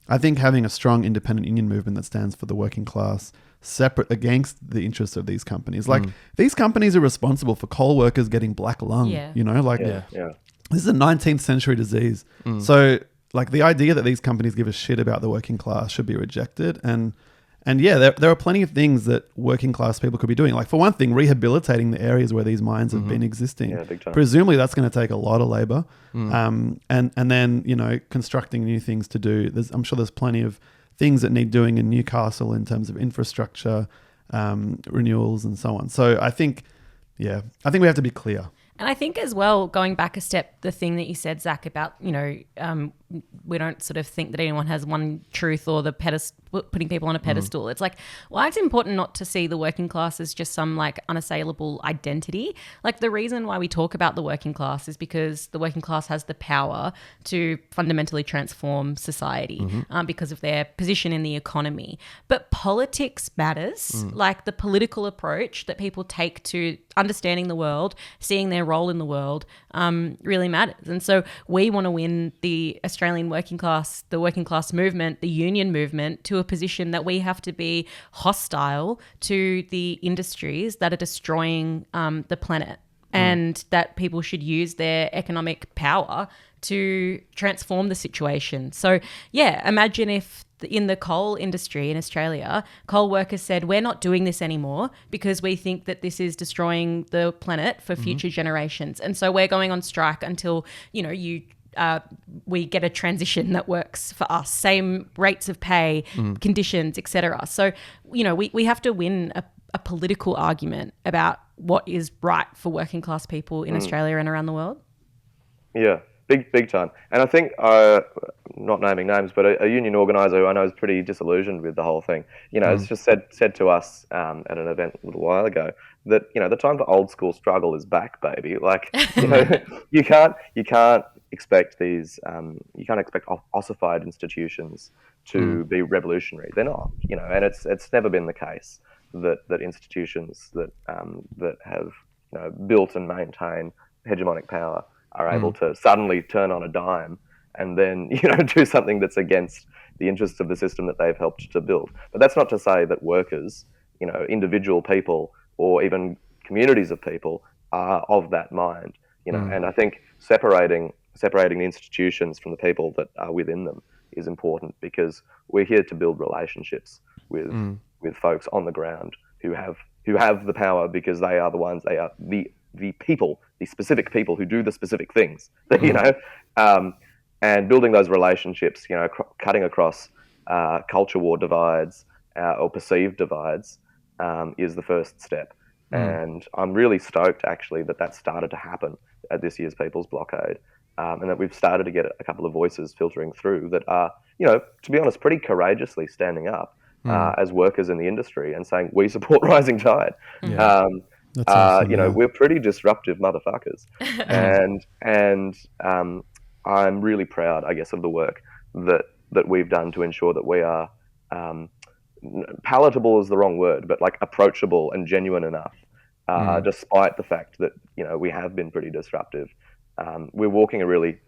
I think having a strong independent union movement that stands for the working class, separate against the interests of these companies. Like, these companies are responsible for coal workers getting black lung, Yeah. This is a 19th century disease. So like, the idea that these companies give a shit about the working class should be rejected. And yeah, there are plenty of things that working class people could be doing. Like, for one thing, rehabilitating the areas where these mines have been existing. Yeah, big time. Presumably that's going to take a lot of labor. And then, constructing new things to do. I'm sure there's plenty of things that need doing in Newcastle in terms of infrastructure, renewals and so on. So I think we have to be clear. And I think as well, going back a step, the thing that you said, Zach, about, we don't sort of think that anyone has one truth or the putting people on a pedestal. It's like, well, it's important not to see the working class as just some like unassailable identity. Like, the reason why we talk about the working class is because the working class has the power to fundamentally transform society because of their position in the economy. But politics matters, like the political approach that people take to understanding the world, seeing their role in the world, really matters. And so we want to win the Australian working class, the working class movement, the union movement, to a position that we have to be hostile to the industries that are destroying the planet, and that people should use their economic power to transform the situation. So yeah, imagine if in the coal industry in Australia, coal workers said, we're not doing this anymore because we think that this is destroying the planet for future generations. And so we're going on strike until, we get a transition that works for us, same rates of pay, conditions, etc. So, we have to win a political argument about what is right for working class people in Australia and around the world. Yeah, big time. And I think, not naming names, but a union organiser who I know is pretty disillusioned with the whole thing, has just said to us at an event a little while ago that, the time for old school struggle is back, baby. Like, you can't expect these, you can't expect ossified institutions to be revolutionary. They're not, and it's never been the case that institutions that have built and maintained hegemonic power are able to suddenly turn on a dime and then do something that's against the interests of the system that they've helped to build. But that's not to say that workers, individual people, or even communities of people are of that mind. And I think separating the institutions from the people that are within them is important, because we're here to build relationships with folks on the ground who have the power, because they are the people, the specific people who do the specific things, and building those relationships, cutting across culture war divides or perceived divides is the first step. And I'm really stoked, actually, that started to happen at this year's People's Blockade, and that we've started to get a couple of voices filtering through that are, to be honest, pretty courageously standing up as workers in the industry and saying, we support Rising Tide. That's awesome, you know, yeah. we're pretty disruptive motherfuckers, and I'm really proud, I guess, of the work that we've done to ensure that we are palatable is the wrong word, but like approachable and genuine enough, despite the fact that, you know, we have been pretty disruptive. We're walking a really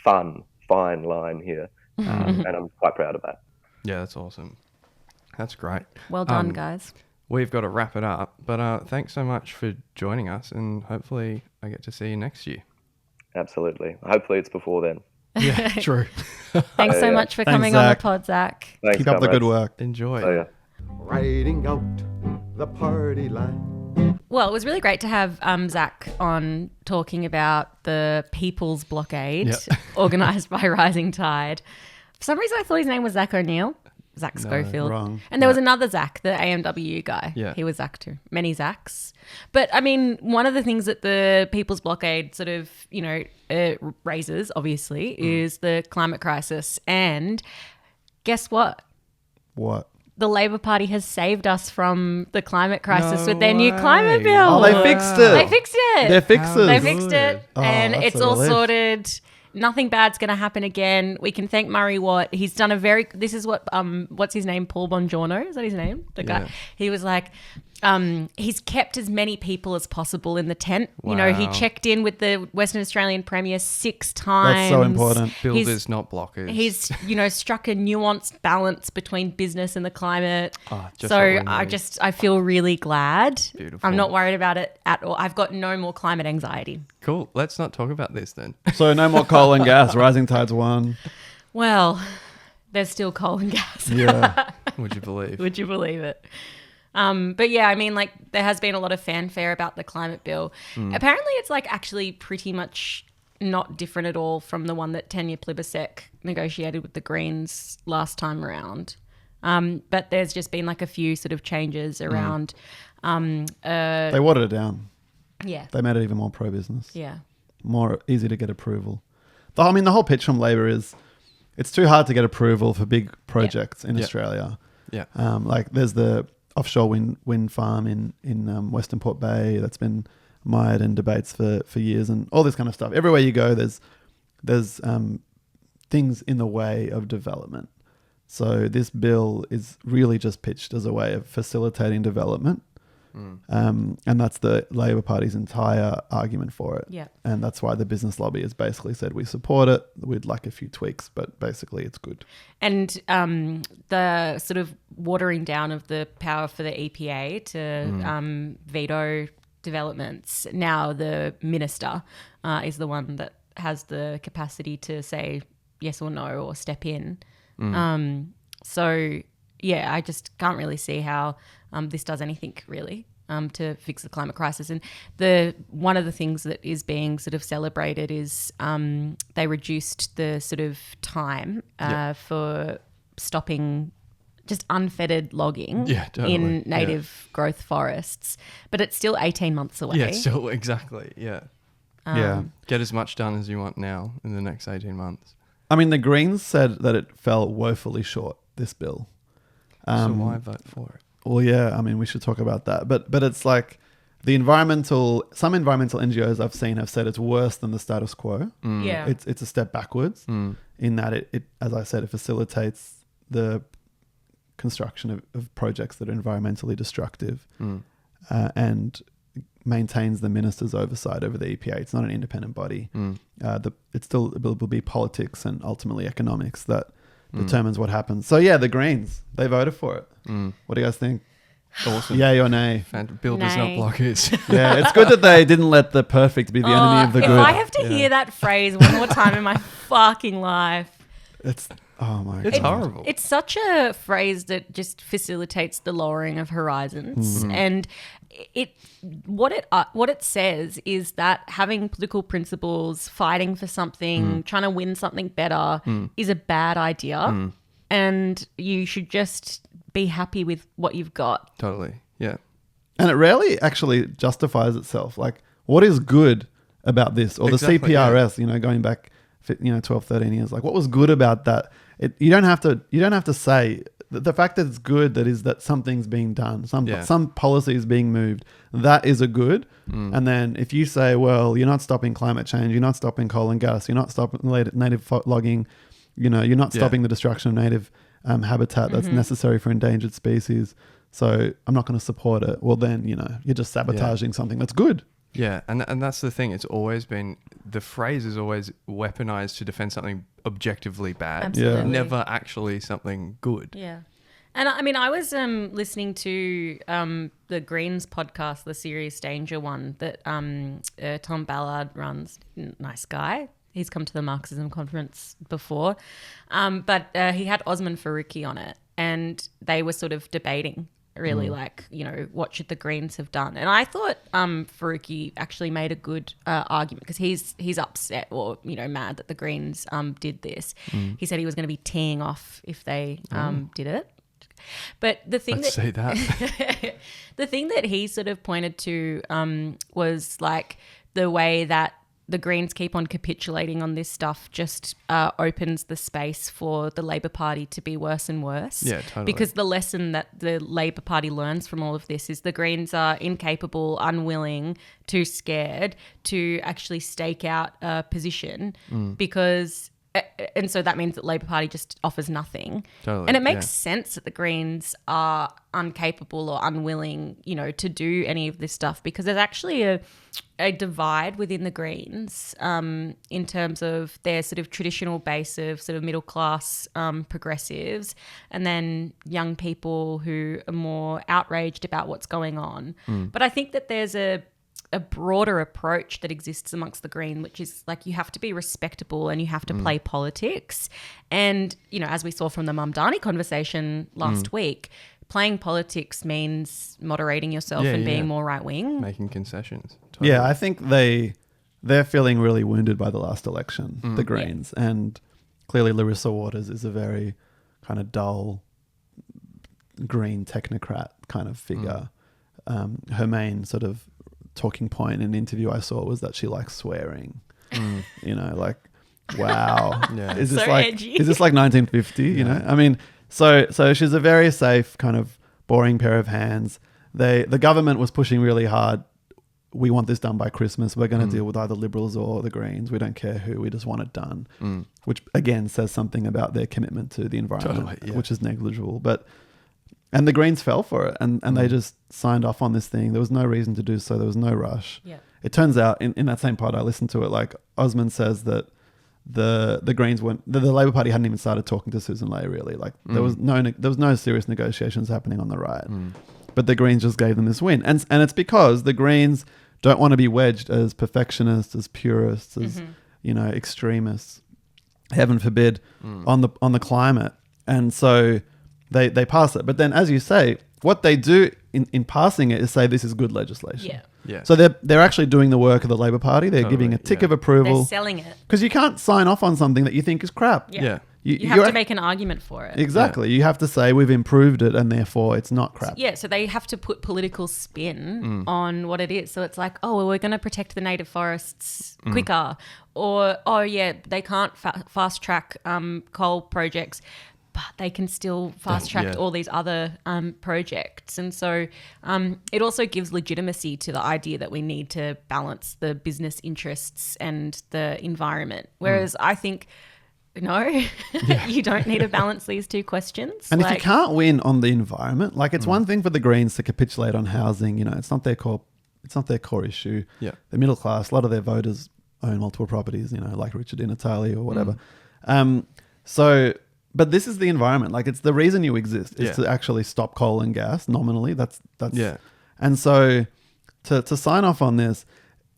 fine line here, and I'm quite proud of that. Yeah, that's awesome. That's great. Well done, guys. We've got to wrap it up, but thanks so much for joining us, and hopefully I get to see you next year. Absolutely. Hopefully it's before then. Yeah, true. Thanks so Yeah. much for Thanks, coming on the Zack. pod, Zach. Thanks, Keep up the comrades. good work. Enjoy. Oh, yeah. Riding out the party line. Well, it was really great to have Zach on talking about the People's Blockade, Yep. organised by Rising Tide. For some reason, I thought his name was Zack O'Neill. Zack Schofield. wrong. And there was another Zach, the AMW guy. Yeah. He was Zach too. Many Zacks. But I mean, one of the things that the People's Blockade sort of, you know, raises, obviously, is the climate crisis. And guess what? What? The Labor Party has saved us from the climate crisis No with their new way. climate bill. Oh, they fixed it. They fixed it. They're fixers. They fixed it, Oh, and that's it's a all relief. sorted. Nothing bad's going to happen again. We can thank Murray Watt. He's done a very. This is what what's his name? Paul Bongiorno, is that his name? The guy. Yeah. He was like, he's kept as many people as possible in the tent. You know, he Wow. checked in with the Western Australian Premier 6 times. That's so important. Builders, not blockers. He's, you know, struck a nuanced balance between business and the climate. just So what we I need. I feel really glad. Beautiful. I'm not worried about it at all. I've got no more climate anxiety. Cool. Let's not talk about this then. So no more coal and gas. Rising tides won. Well, there's still coal and gas. Yeah. Would you believe? Would you believe it? But yeah, I mean, like, there has been a lot of fanfare about the climate bill. Apparently, it's like actually pretty much not different at all from the one that Tanya Plibersek negotiated with the Greens last time around. But there's just been like a few sort of changes around. They watered it down. Yeah. They made it even more pro-business. Yeah. More easy to get approval. I mean, the whole pitch from Labor is it's too hard to get approval for big projects in Yeah. Australia. Yeah. Like there's the offshore wind farm in Western Port Bay that's been mired in debates for years, and all this kind of stuff. Everywhere you go, there's things in the way of development. So this bill is really just pitched as a way of facilitating development. And that's the Labor Party's entire argument for it. Yeah. And that's why the business lobby has basically said we support it. We'd like a few tweaks, but basically it's good. And the sort of watering down of the power for the EPA to veto developments. Now the minister is the one that has the capacity to say yes or no or step in. So, yeah, I just can't really see how this does anything really to fix the climate crisis. And one of the things that is being sort of celebrated is they reduced the sort of time for stopping just unfettered logging in native growth forests. But it's still 18 months away. Yeah, still, exactly. Yeah. Yeah. Get as much done as you want now in the next 18 months. I mean, the Greens said that it fell woefully short, this bill. So why vote for it? Well, yeah, I mean, we should talk about that. But it's like some environmental NGOs I've seen have said it's worse than the status quo. Yeah. It's a step backwards in that it, as I said, it facilitates the construction of projects that are environmentally destructive and maintains the minister's oversight over the EPA. It's not an independent body. It will be politics and ultimately economics that determines what happens. So yeah, the Greens, they voted for it. What do you guys think? Awesome. Yay or nay? And builders, Nay. not blockers. Yeah, it's good that they didn't let the perfect be the enemy of the if good. I have to hear that phrase one more time in my fucking life. It's my It's God. horrible. It's such a phrase that just facilitates the lowering of horizons, and what it says is that having political principles, fighting for something, trying to win something better, is a bad idea, and you should just be happy with what you've got. Totally. Yeah. And it rarely actually justifies itself. Like, what is good about this? Or Exactly, the CPRS, going back 12, 13 years. Like, what was good about that? You don't have to say the fact that it's good, that is that something's being done, Yeah. some policy is being moved, that is a good. And then if you say, well, you're not stopping climate change, you're not stopping coal and gas, you're not stopping native logging, you're not stopping the destruction of native habitat that's necessary for endangered species, so I'm not going to support it. Well, then, you're just sabotaging something that's good. Yeah, and that's the thing. It's always been, the phrase is always weaponized to defend something objectively bad. Absolutely. Never actually something good. Yeah. And I mean, I was listening to the Greens podcast, the Serious Danger one that Tom Ballard runs. Nice guy. He's come to the Marxism conference before. But he had Osman Faruqi on it, and they were sort of debating really what should the Greens have done. And I thought Faruqi actually made a good argument, because he's upset or mad that the Greens did this. He said he was going to be teeing off if they did it. But the thing the thing that he sort of pointed to was like the way that the Greens keep on capitulating on this stuff just opens the space for the Labor Party to be worse and worse. Yeah, totally. Because the lesson that the Labor Party learns from all of this is the Greens are incapable, unwilling, too scared to actually stake out a position because... And so that means that Labor Party just offers nothing. Totally, and it makes sense that the Greens are incapable or unwilling, to do any of this stuff, because there's actually a divide within the Greens in terms of their sort of traditional base of sort of middle class progressives, and then young people who are more outraged about what's going on. But I think that there's a broader approach that exists amongst the Green, which is like you have to be respectable and you have to play politics. And, as we saw from the Mamdani conversation last week, playing politics means moderating yourself and being more right-wing. Making concessions. Totally. Yeah, I think they're feeling really wounded by the last election, the Greens. Yeah. And clearly Larissa Waters is a very kind of dull Green technocrat kind of figure. Her main sort of talking point in an interview I saw was that she likes swearing. Like, wow. Is this So like edgy. is this like 1950? I mean, so she's a very safe kind of boring pair of hands. The government was pushing really hard. We want this done by Christmas. We're going to deal with either Liberals or the Greens. We don't care who. We just want it done. Which again says something about their commitment to the environment, which is negligible. And the Greens fell for it, and they just signed off on this thing. There was no reason to do so. There was no rush. Yeah. It turns out in that same pod I listened to it, like Osman says that the Greens the Labor Party hadn't even started talking to Susan Ley really. Like there was no serious negotiations happening on the right, but the Greens just gave them this win, and it's because the Greens don't want to be wedged as perfectionists, as purists, as extremists, heaven forbid, on the climate, and so. They pass it. But then, as you say, what they do in passing it is say this is good legislation. Yeah. So they're actually doing the work of the Labor Party. They're giving a tick of approval. They're selling it. Because you can't sign off on something that you think is crap. Yeah. You have to make an argument for it. Exactly. You have to say we've improved it and therefore it's not crap. Yeah, so they have to put political spin on what it is. So it's like, oh, well, we're going to protect the native forests quicker. Or, oh, yeah, they can't fast track coal projects, but they can still fast track all these other projects. And so it also gives legitimacy to the idea that we need to balance the business interests and the environment. Whereas I think, no, you don't need to balance these two questions. And if you can't win on the environment, like it's one thing for the Greens to capitulate on housing, it's not their core issue. Yeah. The middle class, a lot of their voters own multiple properties, like Richard in Italy or whatever. But this is the environment. Like it's the reason you exist is to actually stop coal and gas nominally. That's And so to sign off on this,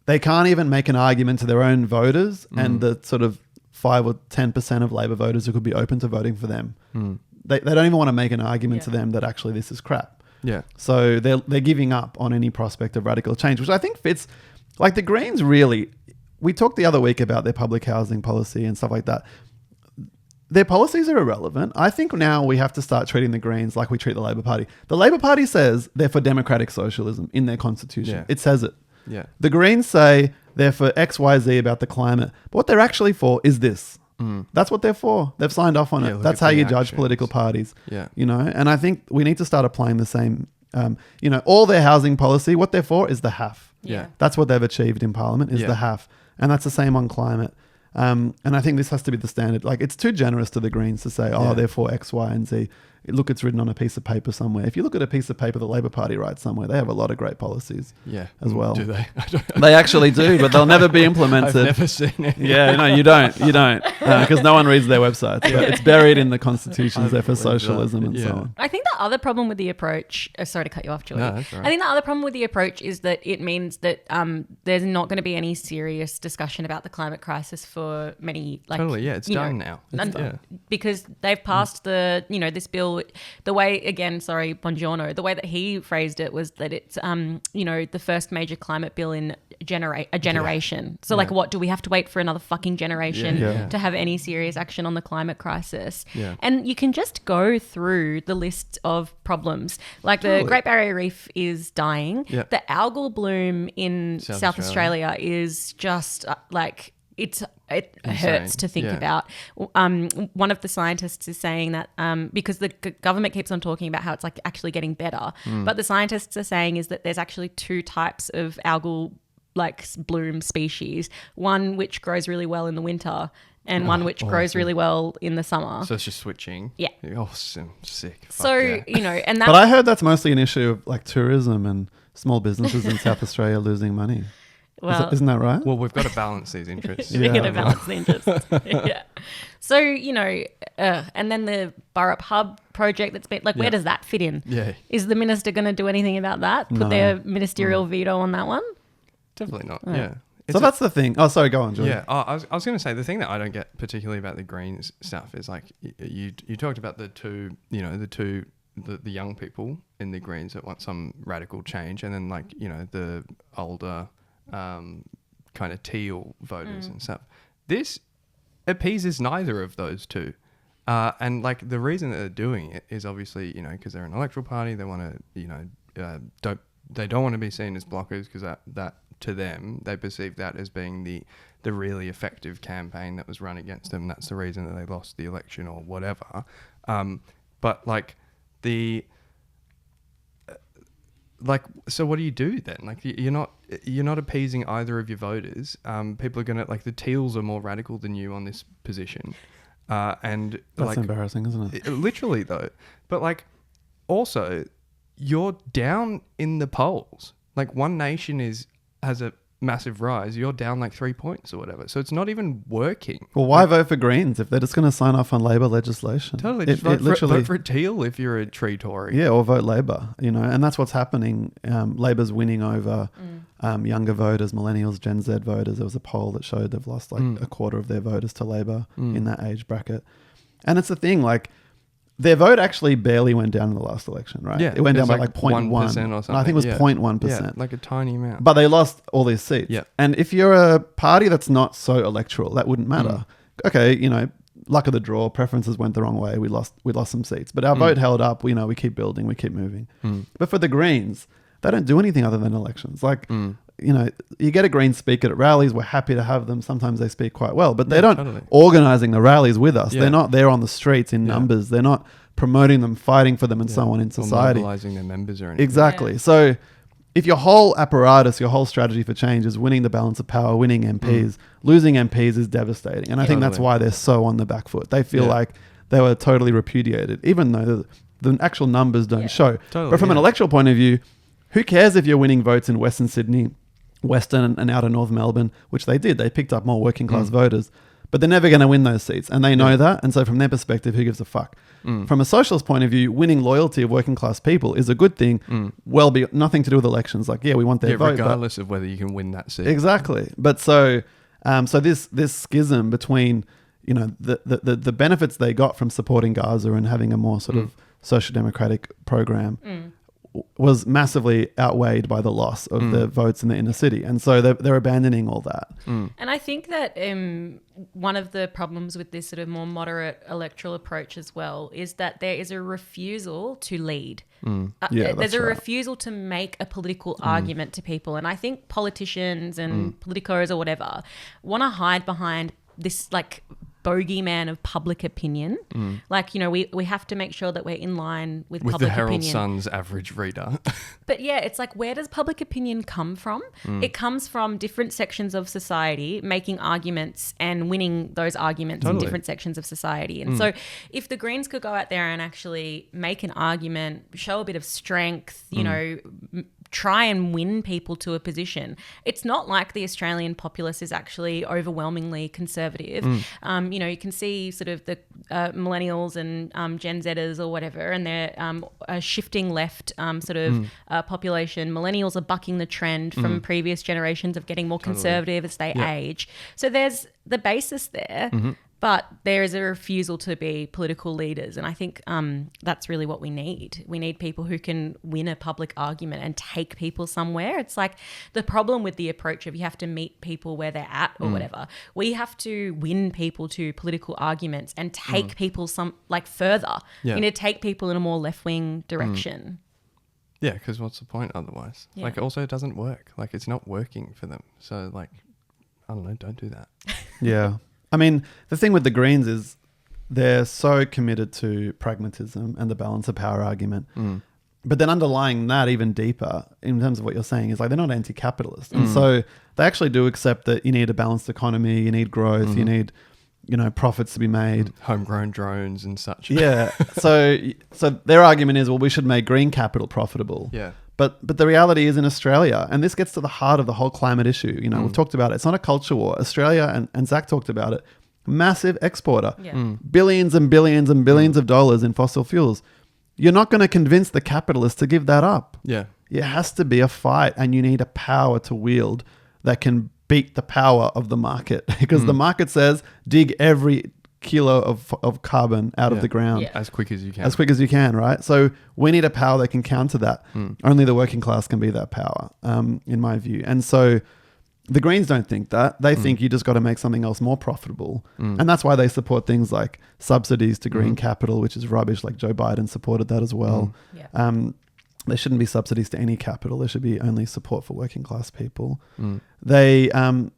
they can't even make an argument to their own voters and the sort of 5 or 10% of Labor voters who could be open to voting for them. They don't even want to make an argument to them that actually this is crap. Yeah. So they're giving up on any prospect of radical change, which I think fits. Like the Greens really, we talked the other week about their public housing policy and stuff like that. Their policies are irrelevant. I think now we have to start treating the Greens like we treat the Labor Party. The Labor Party says they're for democratic socialism in their constitution. Yeah. It says it. Yeah. The Greens say they're for X, Y, Z about the climate. But what they're actually for is this. That's what they're for. They've signed off on Yeah, it. look That's at how the you judge actions. political parties. Yeah. You know, and I think we need to start applying the same, all their housing policy, what they're for is the HAF. Yeah. That's what they've achieved in Parliament is Yeah. the HAF. And that's the same on climate. And I think this has to be the standard. Like, it's too generous to the Greens to say, Yeah. they're for X, Y, and Z. Look, it's written on a piece of paper somewhere. If you look at a piece of paper the Labor Party writes somewhere, they have a lot of great policies. Yeah. As well. Do they? I don't, They actually do, but they'll never be implemented. I've never seen it. Yeah, no, you don't, because no one reads their websites. But it's buried in the constitutions there for I've read that. socialism and so Yeah. on. I think the other problem with the approach, sorry to cut you off, Julie. No, that's all right. I think the other problem with the approach is that it means that there's not going to be any serious discussion about the climate crisis for many, Totally, yeah, it's done now. and- Yeah. Because they've passed this bill, the way, again, sorry, Buongiorno, the way that he phrased it was that it's, the first major climate bill in a generation. So, like, what, do we have to wait for another fucking generation Yeah. to have any serious action on the climate crisis? Yeah. And you can just go through the list of problems. Like, the Great Barrier Reef is dying. Yeah. The algal bloom in South South Australia. Australia is just it Insane. hurts to think Yeah. about. One of the scientists is saying that because the government keeps on talking about how it's like actually getting better, but the scientists are saying is that there's actually two types of algal bloom species, one which grows really well in the winter and one which grows really well in the summer. So it's just switching. Yeah. Oh, sick. Fuck So, yeah. and that But I heard that's mostly an issue of like tourism and small businesses in South Australia losing money. well, Isn't that right? Well, we've got to balance these interests. we're going to Yeah. balance the interests. Yeah. So, and then the Burrup Hub project that's been where Yeah. does that fit in? Yeah. Is the minister going to do anything about that? Put No. their ministerial veto on that one? Definitely not. Yeah. So that's the thing. Oh, sorry, go on, Julie. Yeah, I was going to say the thing that I don't get particularly about the Greens stuff is like you talked about the young people in the Greens that want some radical change, and then the older kind of teal voters and stuff. This appeases neither of those two, and like the reason that they're doing it is obviously because they're an electoral party. They want to don't want to be seen as blockers because that to them, they perceive that as being the really effective campaign that was run against them. That's the reason that they lost the election or whatever. But so what do you do then? Like you're not appeasing either of your voters. People are gonna the Teals are more radical than you on this position, and That's embarrassing, isn't it? literally though. But also, you're down in the polls. One Nation has a massive rise. You're down 3 points or whatever. So it's not even working. Well, why vote for Greens if they're just going to sign off on Labor legislation? Totally. It Just literally, vote for Teal if you're a Tree Tory. yeah, or vote Labor, and that's what's happening. Labor's winning over younger voters, millennials, Gen Z voters. There was a poll that showed they've lost a quarter of their voters to Labor in that age bracket. And it's the thing, their vote actually barely went down in the last election, right? Yeah, It went down by it's 0.1%. 1% or something. I think it was Yeah. 0.1%. Yeah, a tiny amount. But they lost all these seats. Yeah. And if you're a party that's not so electoral, that wouldn't matter. Okay, luck of the draw, preferences went the wrong way. We lost some seats. But our vote held up. We keep building, we keep moving. But for the Greens, they don't do anything other than elections. You get a Green speaker at rallies. We're happy to have them. Sometimes they speak quite well, but they don't totally. organising the rallies with us. Yeah. They're not there on the streets in numbers. They're not promoting them, fighting for them and so on in Or society. mobilising their members or anything. Exactly. Yeah. So if your whole apparatus, your whole strategy for change is winning the balance of power, winning MPs, losing MPs is devastating. And I think that's Totally. why they're so on the back foot. They feel like they were totally repudiated, even though the actual numbers don't show. Totally, But from an electoral point of view, who cares if you're winning votes in Western Sydney, Western and outer North Melbourne, which they did. They picked up more working class voters. But they're never going to win those seats. And they know that. And so from their perspective, who gives a fuck? From a socialist point of view, winning loyalty of working class people is a good thing. Nothing to do with elections. We want their vote. Regardless of whether you can win that seat. Exactly. But so this schism between, the benefits they got from supporting Gaza and having a more sort of social democratic program was massively outweighed by the loss of the votes in the inner city. And so they're abandoning all that. And I think that one of the problems with this sort of more moderate electoral approach as well is that there is a refusal to lead. Yeah, There's that's a right. refusal to make a political argument to people. And I think politicians and politicos or whatever want to hide behind this bogeyman of public opinion. Like, you know, we have to make sure that we're in line with public the Herald opinion. Sun's average reader. But yeah, it's like, where does public opinion come from? It comes from different sections of society making arguments and winning those arguments in different sections of society. And so if the Greens could go out there and actually make an argument, show a bit of strength, you know, try and win people to a position. It's not like the Australian populace is actually overwhelmingly conservative. You know, you can see sort of the millennials and Gen Zers or whatever, and they're a shifting left population. Millennials are bucking the trend from previous generations of getting more conservative as they age. So there's the basis there. But there is a refusal to be political leaders. And I think that's really what we need. We need people who can win a public argument and take people somewhere. It's like the problem with the approach of you have to meet people where they're at or whatever. We have to win people to political arguments and take people further. Yeah. You know, take people in a more left-wing direction. Yeah, because what's the point otherwise? Yeah. Like, also, it doesn't work. Like, it's not working for them. So, like, I don't know, don't do that. Yeah. I mean, the thing with the Greens is they're so committed to pragmatism and the balance of power argument. But then underlying that even deeper in terms of what you're saying is like they're not anti-capitalist. And so they actually do accept that you need a balanced economy, you need growth, you need, you know, profits to be made. Homegrown drones and such. Yeah. So their argument is, well, we should make green capital profitable. Yeah. But the reality is in Australia, and this gets to the heart of the whole climate issue. You know, we've talked about it. It's not a culture war. Australia, and Zack talked about it, massive exporter. Yeah. Billions and billions and billions of dollars in fossil fuels. You're not going to convince the capitalists to give that up. Yeah. It has to be a fight, and you need a power to wield that can beat the power of the market. Because the market says, dig every kilo of carbon out of the ground. Yeah. As quick as you can. As quick as you can, right? So we need a power that can counter that. Only the working class can be that power, in my view. And so the Greens don't think that. They think you just got to make something else more profitable. And that's why they support things like subsidies to green capital, which is rubbish. Like Joe Biden supported that as well. Yeah. There shouldn't be subsidies to any capital. There should be only support for working class people. They,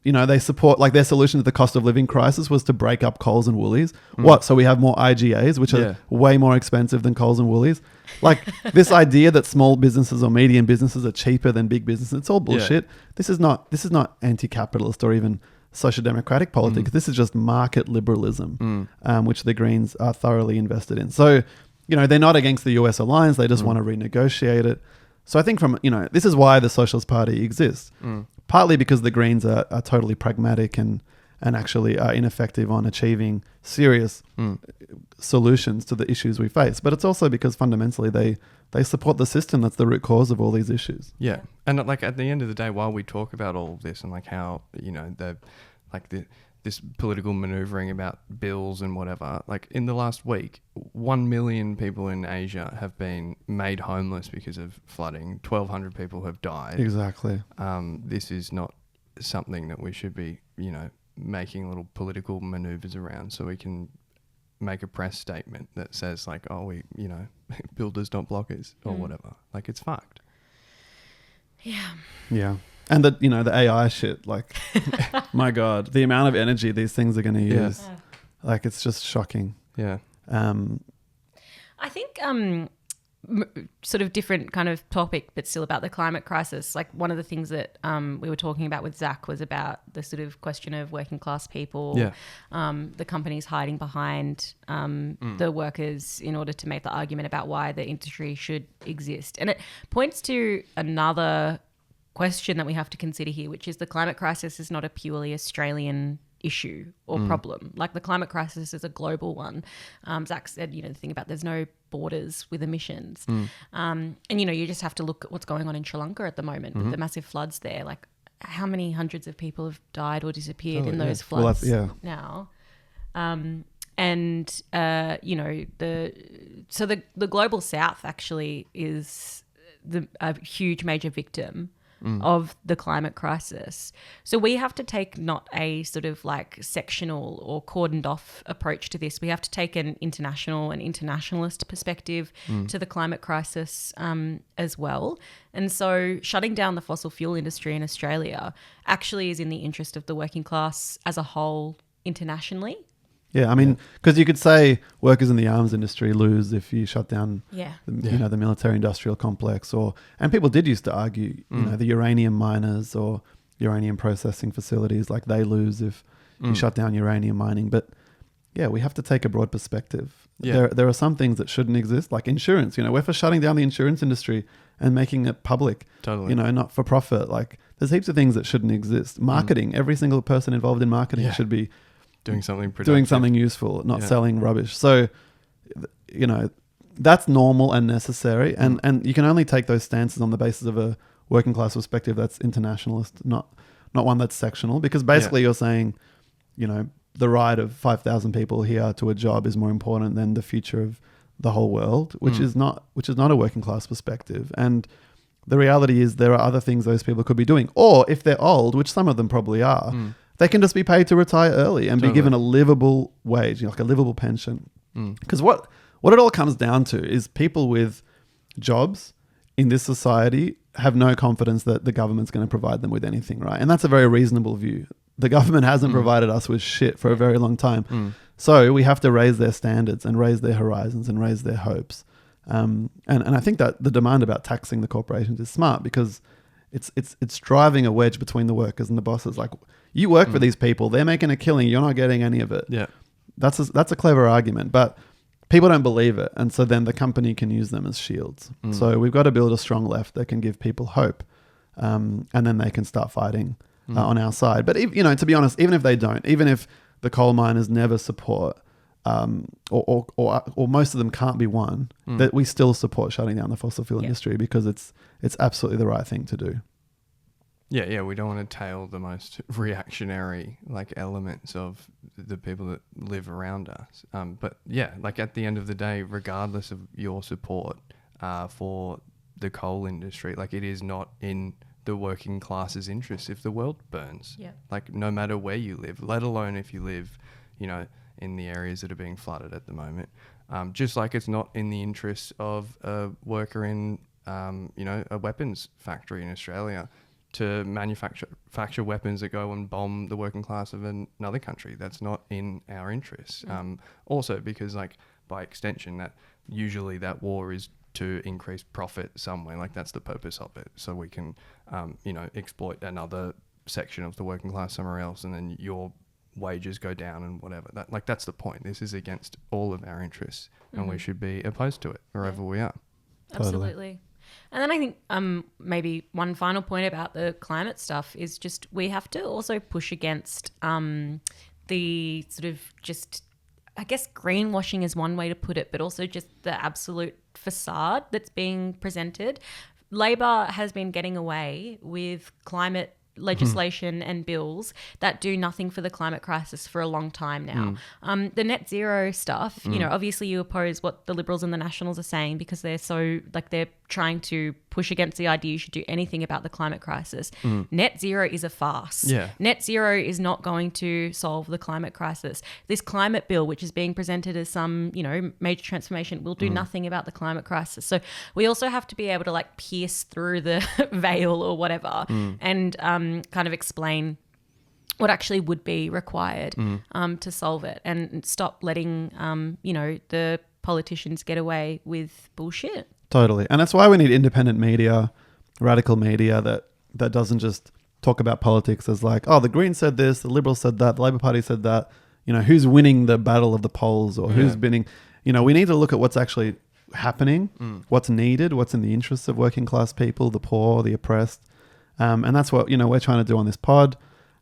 you know, they support, like their solution to the cost of living crisis was to break up Coles and Woolies. What? So we have more IGAs, which are way more expensive than Coles and Woolies. Like this idea that small businesses or medium businesses are cheaper than big businesses. It's all bullshit. This is not anti-capitalist or even social democratic politics. This is just market liberalism, which the Greens are thoroughly invested in. So, you know, they're not against the US alliance. They just want to renegotiate it. So I think this is why the Socialist Party exists. Partly because the Greens are totally pragmatic and actually are ineffective on achieving serious solutions to the issues we face. But it's also because fundamentally they support the system that's the root cause of all these issues. Yeah. And like at the end of the day, while we talk about all of this and like how, you know, this political maneuvering about bills and whatever, like in the last week, 1 million people in Asia have been made homeless because of flooding. 1,200 people have died. Exactly. This is not something that we should be, you know, making little political maneuvers around so we can make a press statement that says like, oh, we, you know, builders not blockers or whatever. Like it's fucked. Yeah. Yeah. And the AI shit, like, my God, the amount of energy these things are going to use, like, it's just shocking. Yeah. I think sort of different kind of topic, but still about the climate crisis. Like one of the things that we were talking about with Zack was about the sort of question of working class people, the companies hiding behind the workers in order to make the argument about why the industry should exist. And it points to another question that we have to consider here, which is the climate crisis is not a purely Australian issue or problem. Like the climate crisis is a global one. Zack said, you know, the thing about there's no borders with emissions. And, you know, you just have to look at what's going on in Sri Lanka at the moment with the massive floods there. Like how many hundreds of people have died or disappeared in those floods now? And, you know, the global south actually is a huge major victim of the climate crisis. So we have to take not a sort of like sectional or cordoned off approach to this. We have to take an international and internationalist perspective to the climate crisis as well. And so shutting down the fossil fuel industry in Australia actually is in the interest of the working class as a whole internationally. Yeah, I mean, because you could say workers in the arms industry lose if you shut down, the military-industrial complex, and people did used to argue, you know, the uranium miners or uranium processing facilities, like they lose if you shut down uranium mining. But yeah, we have to take a broad perspective. Yeah. There are some things that shouldn't exist, like insurance. You know, we're for shutting down the insurance industry and making it public. Totally. You know, not for profit. Like there's heaps of things that shouldn't exist. Marketing. Every single person involved in marketing should be doing something productive. doing something useful, not selling rubbish. So, you know, that's normal and necessary. And you can only take those stances on the basis of a working class perspective that's internationalist, not one that's sectional. Because basically you're saying, you know, the right of 5,000 people here to a job is more important than the future of the whole world, which is not a working class perspective. And the reality is there are other things those people could be doing. Or if they're old, which some of them probably are, they can just be paid to retire early and be given a livable wage, you know, like a livable pension. Because what it all comes down to is people with jobs in this society have no confidence that the government's going to provide them with anything, right? And that's a very reasonable view. The government hasn't provided us with shit for a very long time. So we have to raise their standards and raise their horizons and raise their hopes. And I think that the demand about taxing the corporations is smart because it's driving a wedge between the workers and the bosses. Like, you work for these people, they're making a killing, you're not getting any of it. Yeah. That's a clever argument, but people don't believe it. And so then the company can use them as shields. So we've got to build a strong left that can give people hope. And then they can start fighting on our side. But, if, you know, to be honest, even if they don't, even if the coal miners never support, or most of them can't be won, that we still support shutting down the fossil fuel industry because it's absolutely the right thing to do. Yeah, we don't want to tail the most reactionary like elements of the people that live around us. But yeah, like at the end of the day, regardless of your support for the coal industry, like it is not in the working class's interest if the world burns. Yeah. Like no matter where you live, let alone if you live, you know, in the areas that are being flooded at the moment. Just like it's not in the interest of a worker in, you know, a weapons factory in Australia to manufacture weapons that go and bomb the working class of another country. That's not in our interests. Also because, like, by extension, that usually that war is to increase profit somewhere. Like that's the purpose of it. So we can, you know, exploit another section of the working class somewhere else, and then your wages go down and whatever. That's the point. This is against all of our interests, and we should be opposed to it wherever we are. Absolutely. And then I think maybe one final point about the climate stuff is just we have to also push against the sort of just, I guess greenwashing is one way to put it, but also just the absolute facade that's being presented. Labor has been getting away with climate legislation and bills that do nothing for the climate crisis for a long time now. The net zero stuff, you know, obviously you oppose what the Liberals and the Nationals are saying because they're so, like, they're trying to push against the idea you should do anything about the climate crisis. Net zero is a farce. Yeah. Net zero is not going to solve the climate crisis. This climate bill, which is being presented as some, you know, major transformation, will do nothing about the climate crisis. So we also have to be able to, like, pierce through the veil or whatever and kind of explain what actually would be required to solve it and stop letting, you know, the politicians get away with bullshit. Totally. And that's why we need independent media, radical media that doesn't just talk about politics as like, oh, the Greens said this, the Liberals said that, the Labor Party said that, you know, who's winning the battle of the polls or who's winning. You know, we need to look at what's actually happening, what's needed, what's in the interests of working class people, the poor, the oppressed. And that's what, you know, we're trying to do on this pod.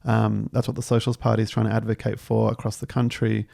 That's what the Socialist Party is trying to advocate for across the country.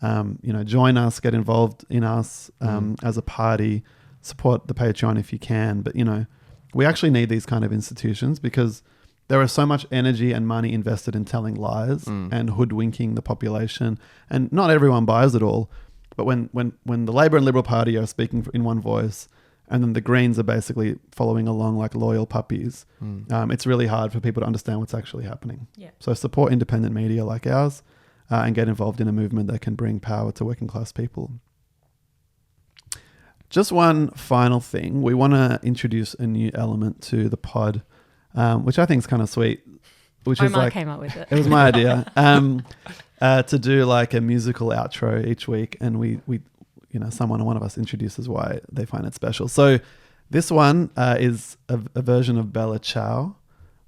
You know, join us, get involved in us as a party, support the Patreon if you can. But, you know, we actually need these kind of institutions because there is so much energy and money invested in telling lies and hoodwinking the population. And not everyone buys it all. But when the Labor and Liberal Party are speaking in one voice and then the Greens are basically following along like loyal puppies, it's really hard for people to understand what's actually happening. Yeah. So support independent media like ours and get involved in a movement that can bring power to working class people. Just one final thing. We want to introduce a new element to the pod, which I think is kind of sweet. Which Omar is like, came up with it. It was my idea. to do like a musical outro each week, and we one of us introduces why they find it special. So this one is a version of Bella Ciao,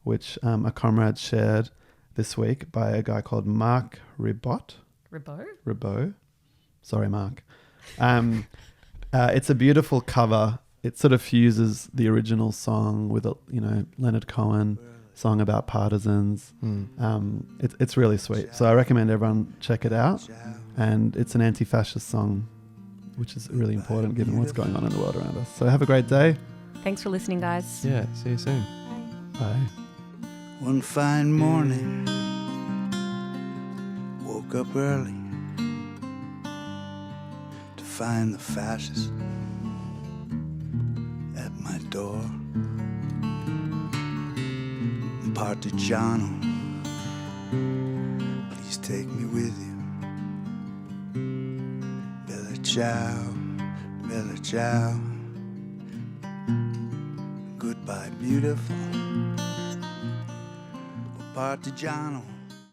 which a comrade shared this week by a guy called Mark Ribot. Ribot. Sorry, Mark. It's a beautiful cover. It sort of fuses the original song with Leonard Cohen song about partisans. It's really sweet. So I recommend everyone check it out. And it's an anti-fascist song, which is really important given what's going on in the world around us. So have a great day. Thanks for listening, guys. Yeah, see you soon. Bye. One fine morning, woke up early to find the fascists at my door. Partigiano, please take me with you. Bella ciao, bella ciao. Goodbye, beautiful. Partigiano.